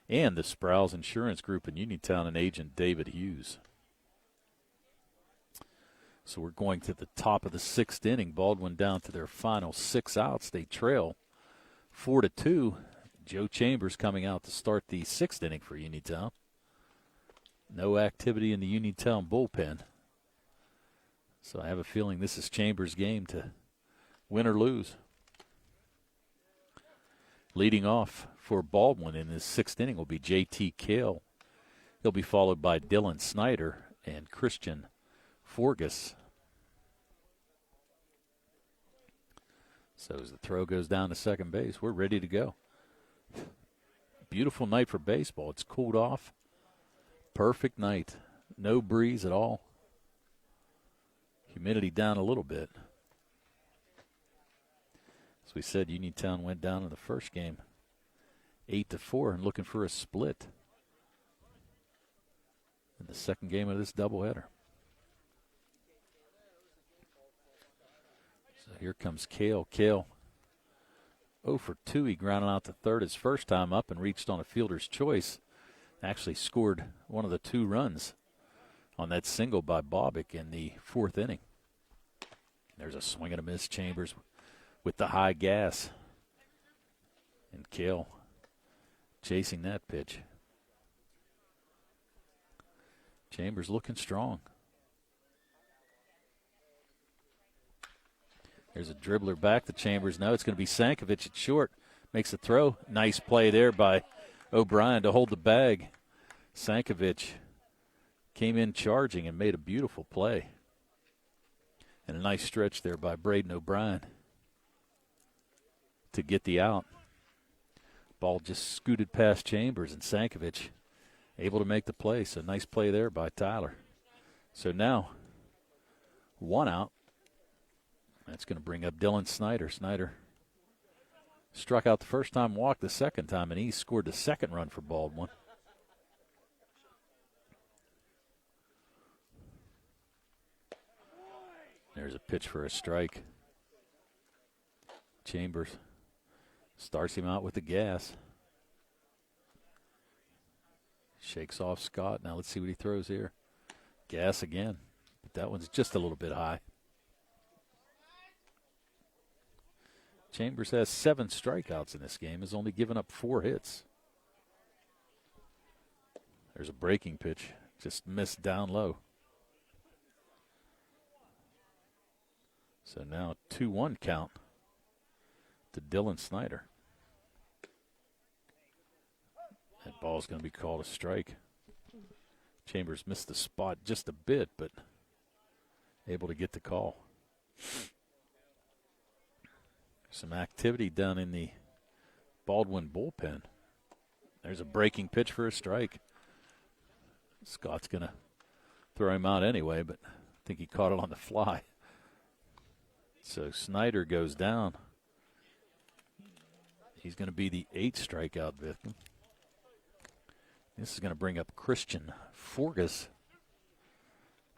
and the Sprouse Insurance Group in Uniontown and agent David Hughes. So we're going to the top of the 6th inning. Baldwin down to their final 6 outs. They trail 4-2. Joe Chambers coming out to start the 6th inning for Uniontown. No activity in the Uniontown bullpen. So I have a feeling this is Chambers' game to win or lose. Leading off for Baldwin in this 6th inning will be J.T. Kale. He'll be followed by Dylan Snyder and Christian Forgus. So as the throw goes down to second base, we're ready to go. Beautiful night for baseball. It's cooled off. Perfect night. No breeze at all. Humidity down a little bit. As we said, Uniontown went down in the first game 8-4 and looking for a split in the second game of this doubleheader. So here comes Kale. Kale 0 for 2. He grounded out to third his first time up and reached on a fielder's choice. Actually scored one of the 2 runs on that single by Bobick in the 4th inning. There's a swing and a miss. Chambers with the high gas. And Kale chasing that pitch. Chambers looking strong. There's a dribbler back to Chambers. Now it's going to be Sankovic at short. Makes a throw. Nice play there by O'Brien to hold the bag. Sankovic came in charging and made a beautiful play. And a nice stretch there by Braden O'Brien to get the out. Ball just scooted past Chambers, and Sankovic able to make the play. So nice play there by Tyler. So now 1 out. That's going to bring up Dylan Snyder. Snyder struck out the first time, walked the second time, and he scored the second run for Baldwin. There's a pitch for a strike. Chambers starts him out with the gas. Shakes off Scott. Now let's see what he throws here. Gas again, but that one's just a little bit high. Chambers has 7 strikeouts in this game, has only given up 4 hits. There's a breaking pitch, just missed down low. So now 2-1 count to Dylan Snyder. That ball's going to be called a strike. Chambers missed the spot just a bit, but able to get the call. Some activity down in the Baldwin bullpen. There's a breaking pitch for a strike. Scott's going to throw him out anyway, but I think he caught it on the fly. So Snyder goes down. He's going to be the 8th strikeout victim. This is going to bring up Christian Forgas.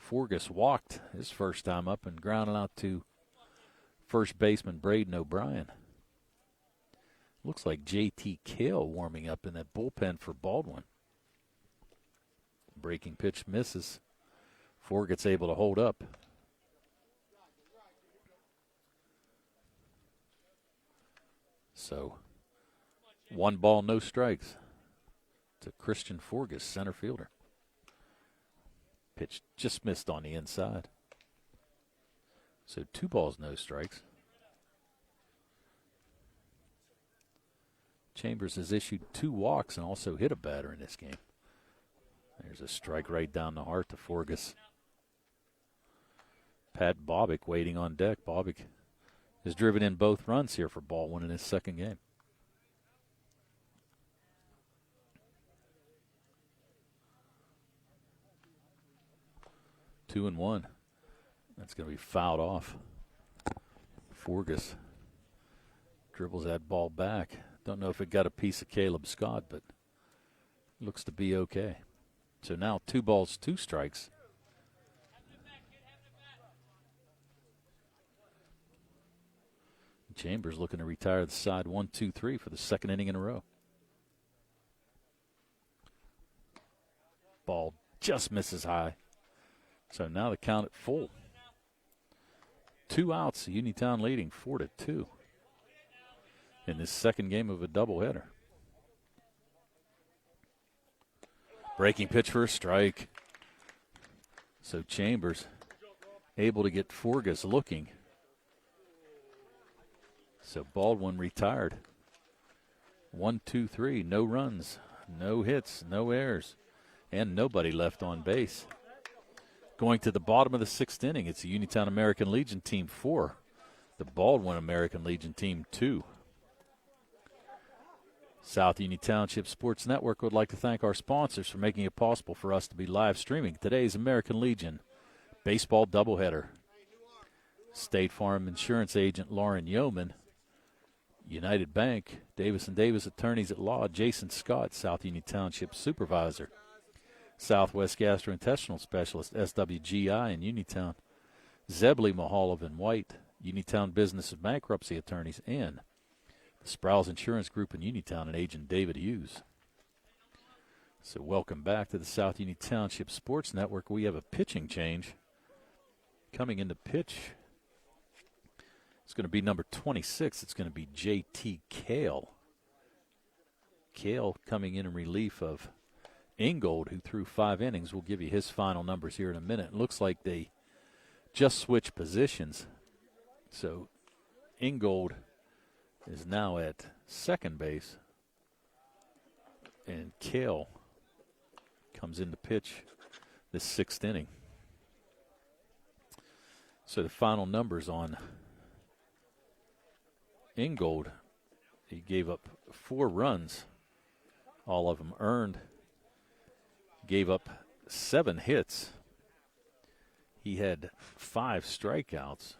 Forgas walked his first time up and grounded out to first baseman Braden O'Brien. Looks like J.T. Kale warming up in that bullpen for Baldwin. Breaking pitch misses. Forgas able to hold up. So, 1 ball, no strikes to Christian Forgas, center fielder. Pitch just missed on the inside. So 2 balls, no strikes. Chambers has issued 2 walks and also hit a batter in this game. There's a strike right down the heart to Forgas. Pat Bobick waiting on deck. Bobick has driven in both runs here for Baldwin in his second game. Two and one. That's going to be fouled off. Forgas dribbles that ball back. Don't know if it got a piece of Caleb Scott, but looks to be okay. So now 2 balls, 2 strikes. Chambers looking to retire the side 1-2-3 for the second inning in a row. Ball just misses high. So now the count at full. 2 outs, Uniontown leading 4-2 in this second game of a doubleheader. Breaking pitch for a strike. So Chambers able to get Forgas looking. So Baldwin retired. 1-2-3, no runs, no hits, no errors, and nobody left on base. Going to the bottom of the 6th inning, it's the Uniontown American Legion team 4, the Baldwin American Legion team 2. South Union Township Sports Network would like to thank our sponsors for making it possible for us to be live streaming today's American Legion baseball doubleheader. State Farm Insurance Agent Lauren Yeoman, United Bank, Davis & Davis Attorneys at Law, Jason Scott, South Union Township Supervisor, Southwest Gastrointestinal Specialist, SWGI in Uniontown, Zebley, Mahaloff and White, Uniontown Business and Bankruptcy Attorneys, and the Sproul's Insurance Group in Uniontown and Agent David Hughes. So welcome back to the South Union Township Sports Network. We have a pitching change. Coming into pitch, it's going to be number 26. It's going to be J.T. Kale. Kale coming in relief of Ingold, who threw 5 innings. We'll give you his final numbers here in a minute. It looks like they just switched positions. So Ingold is now at second base. And Kale comes in to pitch this sixth inning. So the final numbers on Ingold, he gave up 4 runs, all of them earned, gave up 7 hits. He had 5 strikeouts,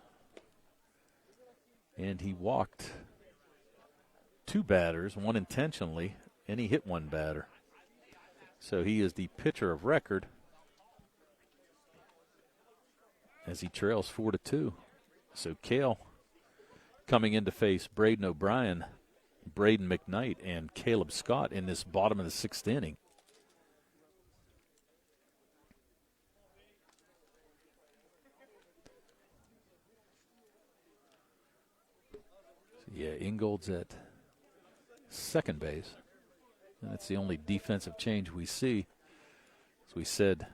and he walked 2 batters, 1 intentionally, and he hit 1 batter. So he is the pitcher of record as he trails 4-2. So Kale coming in to face Braden O'Brien, Braden McKnight, and Caleb Scott in this bottom of the 6th inning. So yeah, Ingold's at second base. And that's the only defensive change we see. As we said,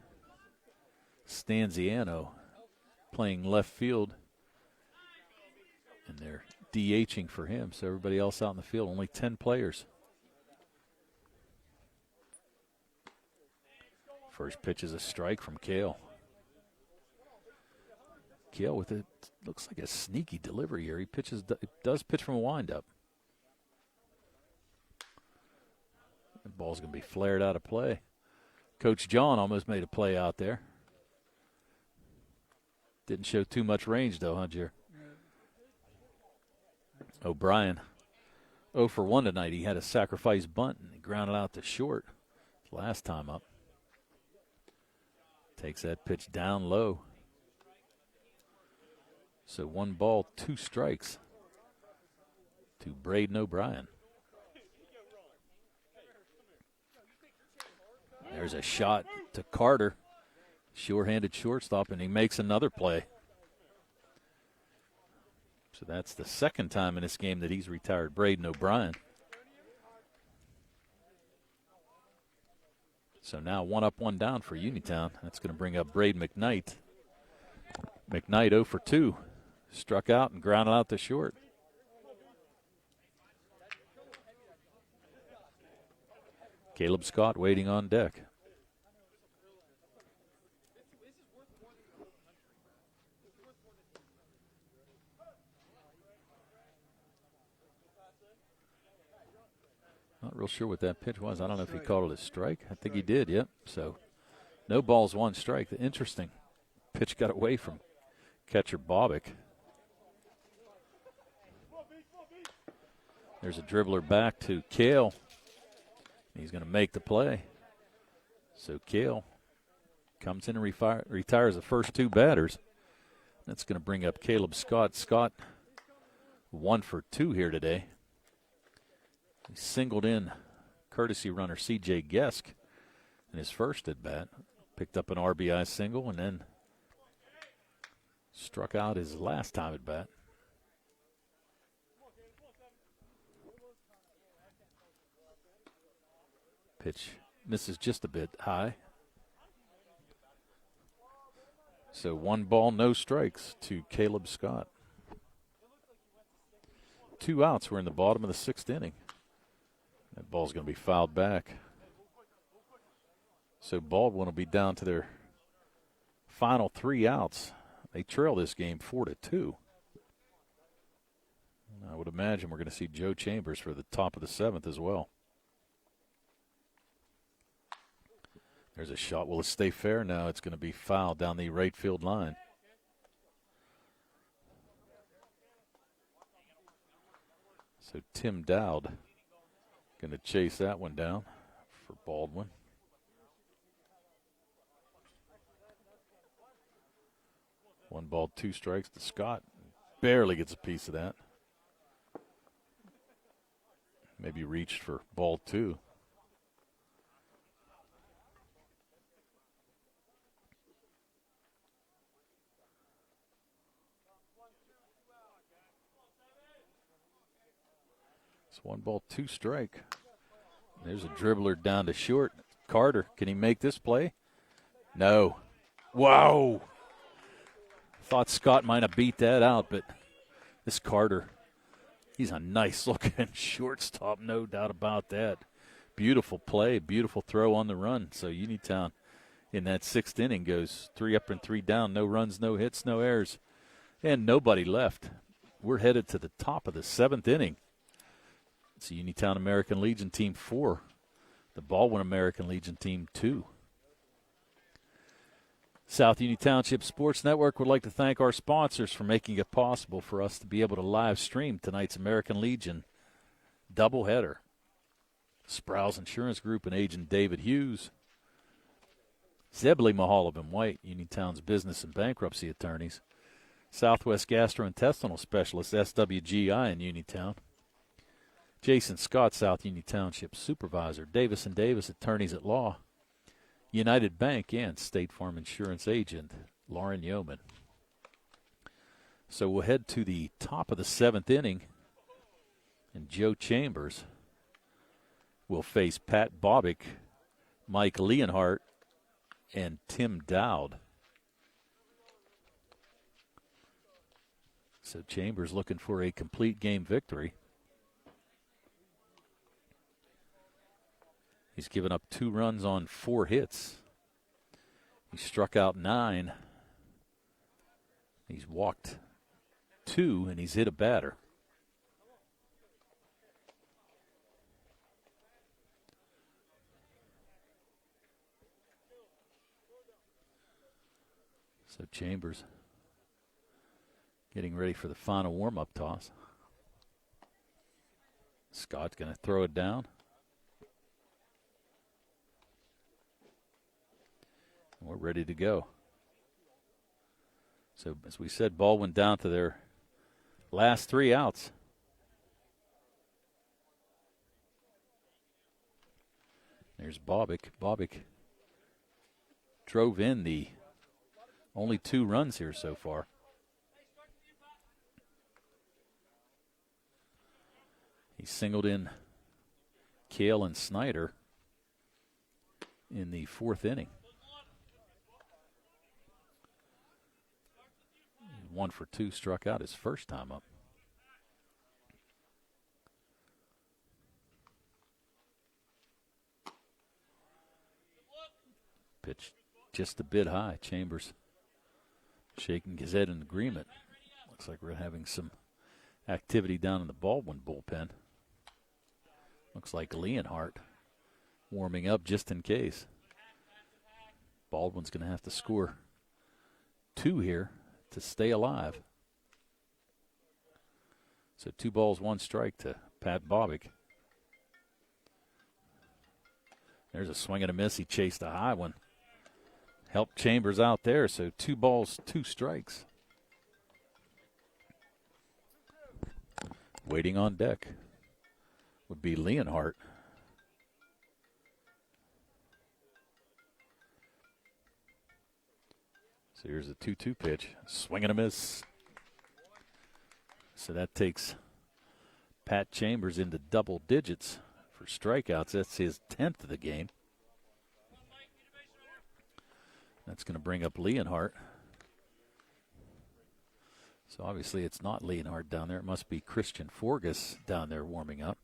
Stanziano playing left field, and they're DHing for him. So everybody else out in the field, only 10 players. First pitch is a strike from Kale. Kale with it looks like a sneaky delivery here. He does pitch from a windup. The ball's going to be flared out of play. Coach John almost made a play out there. Didn't show too much range, though, huh, Jer? O'Brien, 0 for 1 tonight. He had a sacrifice bunt, and he grounded out to short last time up. Takes that pitch down low. So 1 ball, 2 strikes to Braden O'Brien. There's a shot to Carter, sure-handed shortstop, and he makes another play. So that's the second time in this game that he's retired Braden O'Brien. So now 1 up, 1 down for Uniontown. That's going to bring up Braden McKnight. McKnight 0 for 2. Struck out and grounded out to short. Caleb Scott waiting on deck. Not real sure what that pitch was. I don't know if he called it a strike. I think he did, yep. So no balls, 1 strike. Interesting. Pitch got away from catcher Bobick. There's a dribbler back to Kale. He's going to make the play. So Kale comes in and retires the first 2 batters. That's going to bring up Caleb Scott. Scott 1 for 2 here today. He singled in courtesy runner C.J. Gesk in his first at bat. Picked up an RBI single and then struck out his last time at bat. Pitch misses just a bit high. So 1 ball, no strikes to Caleb Scott. 2 outs. We're in the bottom of the 6th inning. That ball's going to be fouled back. So Baldwin will be down to their final 3 outs. They trail this game 4-2. I would imagine we're going to see Joe Chambers for the top of the 7th as well. There's a shot. Will it stay fair? No, it's going to be fouled down the right field line. So Tim Dowd going to chase that one down for Baldwin. One ball, 2 strikes to Scott. Barely gets a piece of that. Maybe reached for ball 2. It's 1 ball, 2 strike. There's a dribbler down to short. Carter, can he make this play? No. Wow. Thought Scott might have beat that out, but this Carter He's a nice-looking shortstop, no doubt about that. Beautiful play, beautiful throw on the run. So Uniontown in that sixth inning goes 3 up and 3 down, no runs, no hits, no errors, and nobody left. We're headed to the top of the seventh inning. It's the Uniontown American Legion team 4, the Baldwin American Legion team 2. South Union Township Sports Network would like to thank our sponsors for making it possible for us to be able to live stream tonight's American Legion doubleheader. Sprouse Insurance Group and agent David Hughes. Zebley Mahalob and White, Uniontown's business and bankruptcy attorneys. Southwest Gastrointestinal Specialist, SWGI in Uniontown. Jason Scott, South Union Township Supervisor. Davis & Davis, Attorneys at Law. United Bank and State Farm Insurance Agent, Lauren Yeoman. So we'll head to the top of the seventh inning, and Joe Chambers will face Pat Bobick, Mike Leonhardt, and Tim Dowd. So Chambers looking for a complete game victory. He's given up 2 runs on 4 hits. He struck out 9. He's walked 2, and he's hit a batter. So Chambers getting ready for the final warm-up toss. Scott's going to throw it down. We're ready to go. So, as we said, Baldwin down to their last 3 outs. There's Bobick. Bobick drove in the only 2 runs here so far. He singled in Kale and Snyder in the 4th inning. 1 for 2, struck out his first time up. Pitch just a bit high. Chambers shaking his head in agreement. Looks like we're having some activity down in the Baldwin bullpen. Looks like Leonhardt warming up just in case. Baldwin's going to have to score 2 here to stay alive. So 2 balls, 1 strike to Pat Bobick. There's a swing and a miss. He chased a high one. Helped Chambers out there, so 2 balls, 2 strikes. Waiting on deck would be Leonhardt. So here's a 2-2 pitch. Swing and a miss. So that takes Pat Chambers into double digits for strikeouts. That's his 10th of the game. That's going to bring up Leonhardt. So obviously it's not Leonhardt down there. It must be Christian Forgas down there warming up.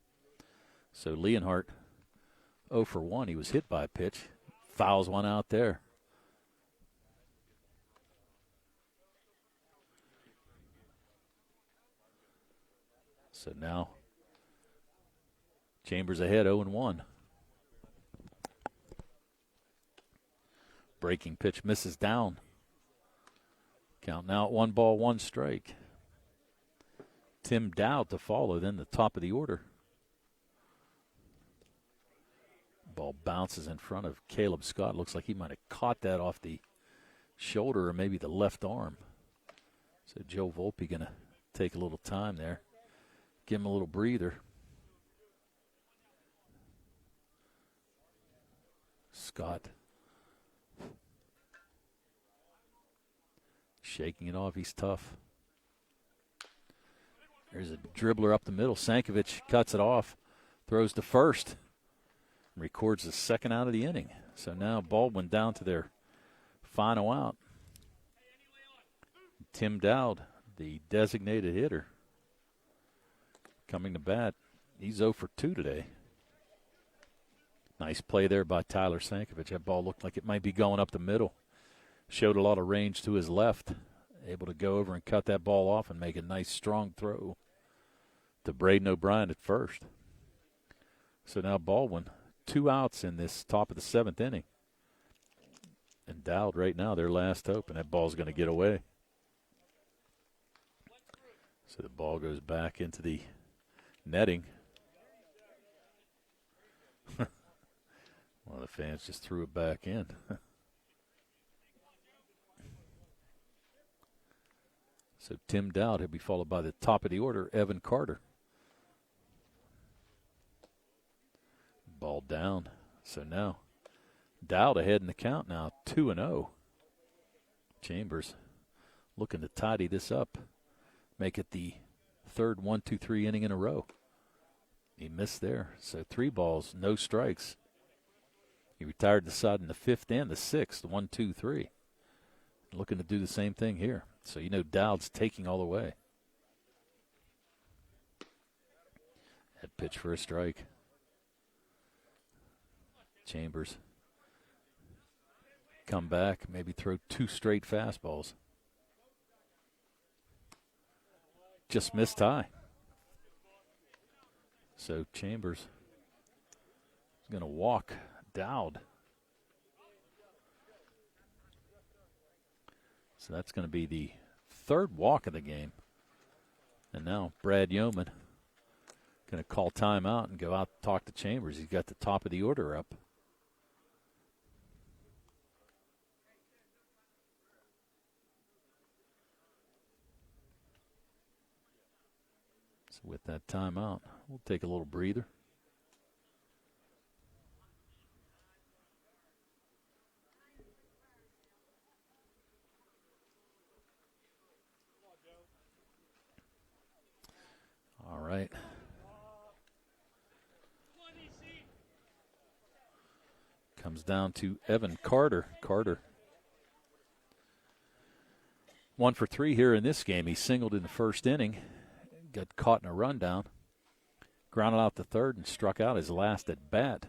So Leonhardt 0 for 1. He was hit by a pitch. Fouls one out there. So now Chambers ahead 0-1. Breaking pitch misses down. Count now at 1 ball, 1 strike. Tim Dowd to follow, then the top of the order. Ball bounces in front of Caleb Scott. Looks like he might have caught that off the shoulder or maybe the left arm. So Joe Volpe going to take a little time there. Give him a little breather. Scott shaking it off. He's tough. There's a dribbler up the middle. Sankovic cuts it off, throws to first, records the 2nd out of the inning. So now Baldwin down to their final out. Tim Dowd, the designated hitter. coming to bat. He's 0 for 2 today. Nice play there by Tyler Sankovic. That ball looked like it might be going up the middle. Showed a lot of range to his left. Able to go over and cut that ball off and make a nice strong throw to Braden O'Brien at first. So now Baldwin, 2 outs in this top of the 7th inning. And Dowd right now their last hope, and that ball's going to get away. So the ball goes back into the netting. Well, the fans just threw it back in. So Tim Dowd, he'll be followed by the top of the order, Evan Carter. Ball down. So now Dowd ahead in the count now, 2-0. Chambers looking to tidy this up, make it the third 1-2-3 inning in a row. He missed there. So 3 balls, no strikes. He retired the side in the 5th and the 6th, 1-2-3. Looking to do the same thing here. So you know Dowd's taking all the way. That pitch for a strike. Chambers come back, maybe throw 2 straight fastballs. Just missed high. So Chambers is going to walk Dowd. So that's going to be the 3rd walk of the game. And now Brad Yeoman going to call timeout and go out and talk to Chambers. He's got the top of the order up. So with that timeout, we'll take a little breather. All right. Comes down to Evan Carter. Carter 1 for 3 here in this game. He singled in the 1st inning, got caught in a rundown, grounded out the 3rd, and struck out his last at bat.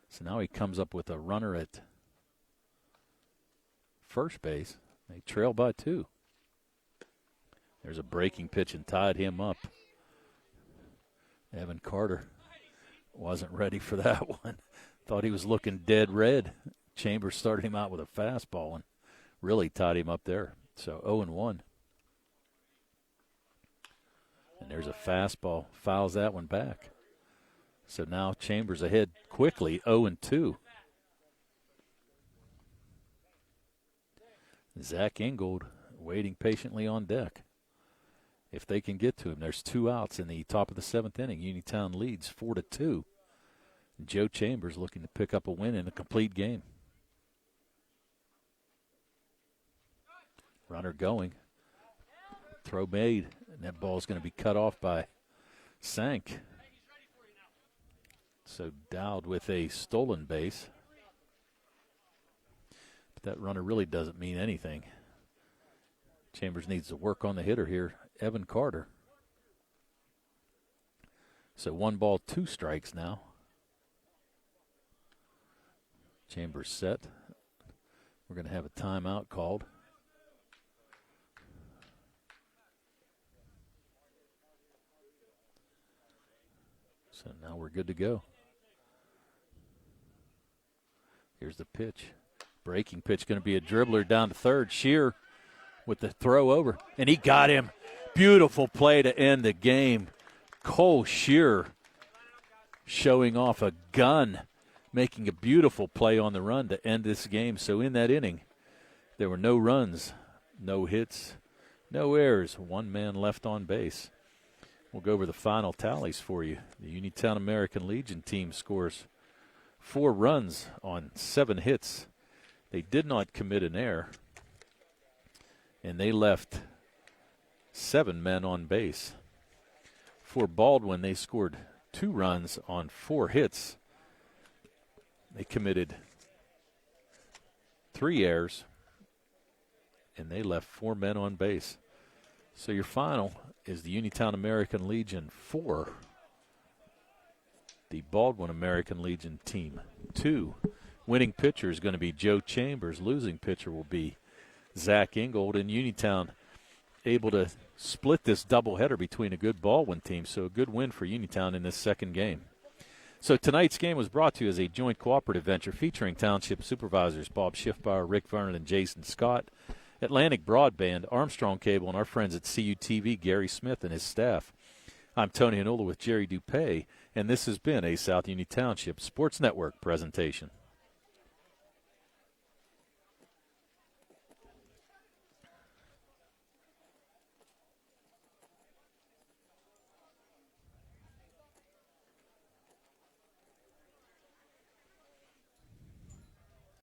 So now he comes up with a runner at first base. They trail by 2. There's a breaking pitch and tied him up. Evan Carter wasn't ready for that one. Thought he was looking dead red. Chambers started him out with a fastball and really tied him up there. So 0-1. And there's a fastball. Fouls that one back. So now Chambers ahead quickly, 0-2. Zach Ingold waiting patiently on deck. If they can get to him, there's 2 outs in the top of the 7th inning. Uniontown leads 4-2. Joe Chambers looking to pick up a win in a complete game. Runner going. Throw made, and that ball's going to be cut off by Sank. So Dowd with a stolen base. But that runner really doesn't mean anything. Chambers needs to work on the hitter here, Evan Carter. So 1 ball, 2 strikes now. Chambers set. We're going to have a timeout called. So now we're good to go. Here's the pitch. Breaking pitch going to be a dribbler down to 3rd. Shear with the throw over, and he got him. Beautiful play to end the game. Cole Shear showing off a gun, making a beautiful play on the run to end this game. So in that inning, there were no runs, no hits, no errors, 1 man left on base. We'll go over the final tallies for you. The Uniontown American Legion team scores 4 runs on 7 hits. They did not commit an error, and they left 7 men on base. For Baldwin, they scored 2 runs on 4 hits. They committed 3 errors, and they left 4 men on base. So your final is the Uniontown American Legion 4, the Baldwin American Legion team 2. Winning pitcher is going to be Joe Chambers. Losing pitcher will be Zach Ingold. And Uniontown able to split this doubleheader between a good Baldwin team. So a good win for Uniontown in this second game. So tonight's game was brought to you as a joint cooperative venture featuring Township Supervisors Bob Schiffbauer, Rick Vernon, and Jason Scott, Atlantic Broadband, Armstrong Cable, and our friends at CUTV, Gary Smith and his staff. I'm Tony Hanula with Jerry Dupay, and this has been a South Union Township Sports Network presentation.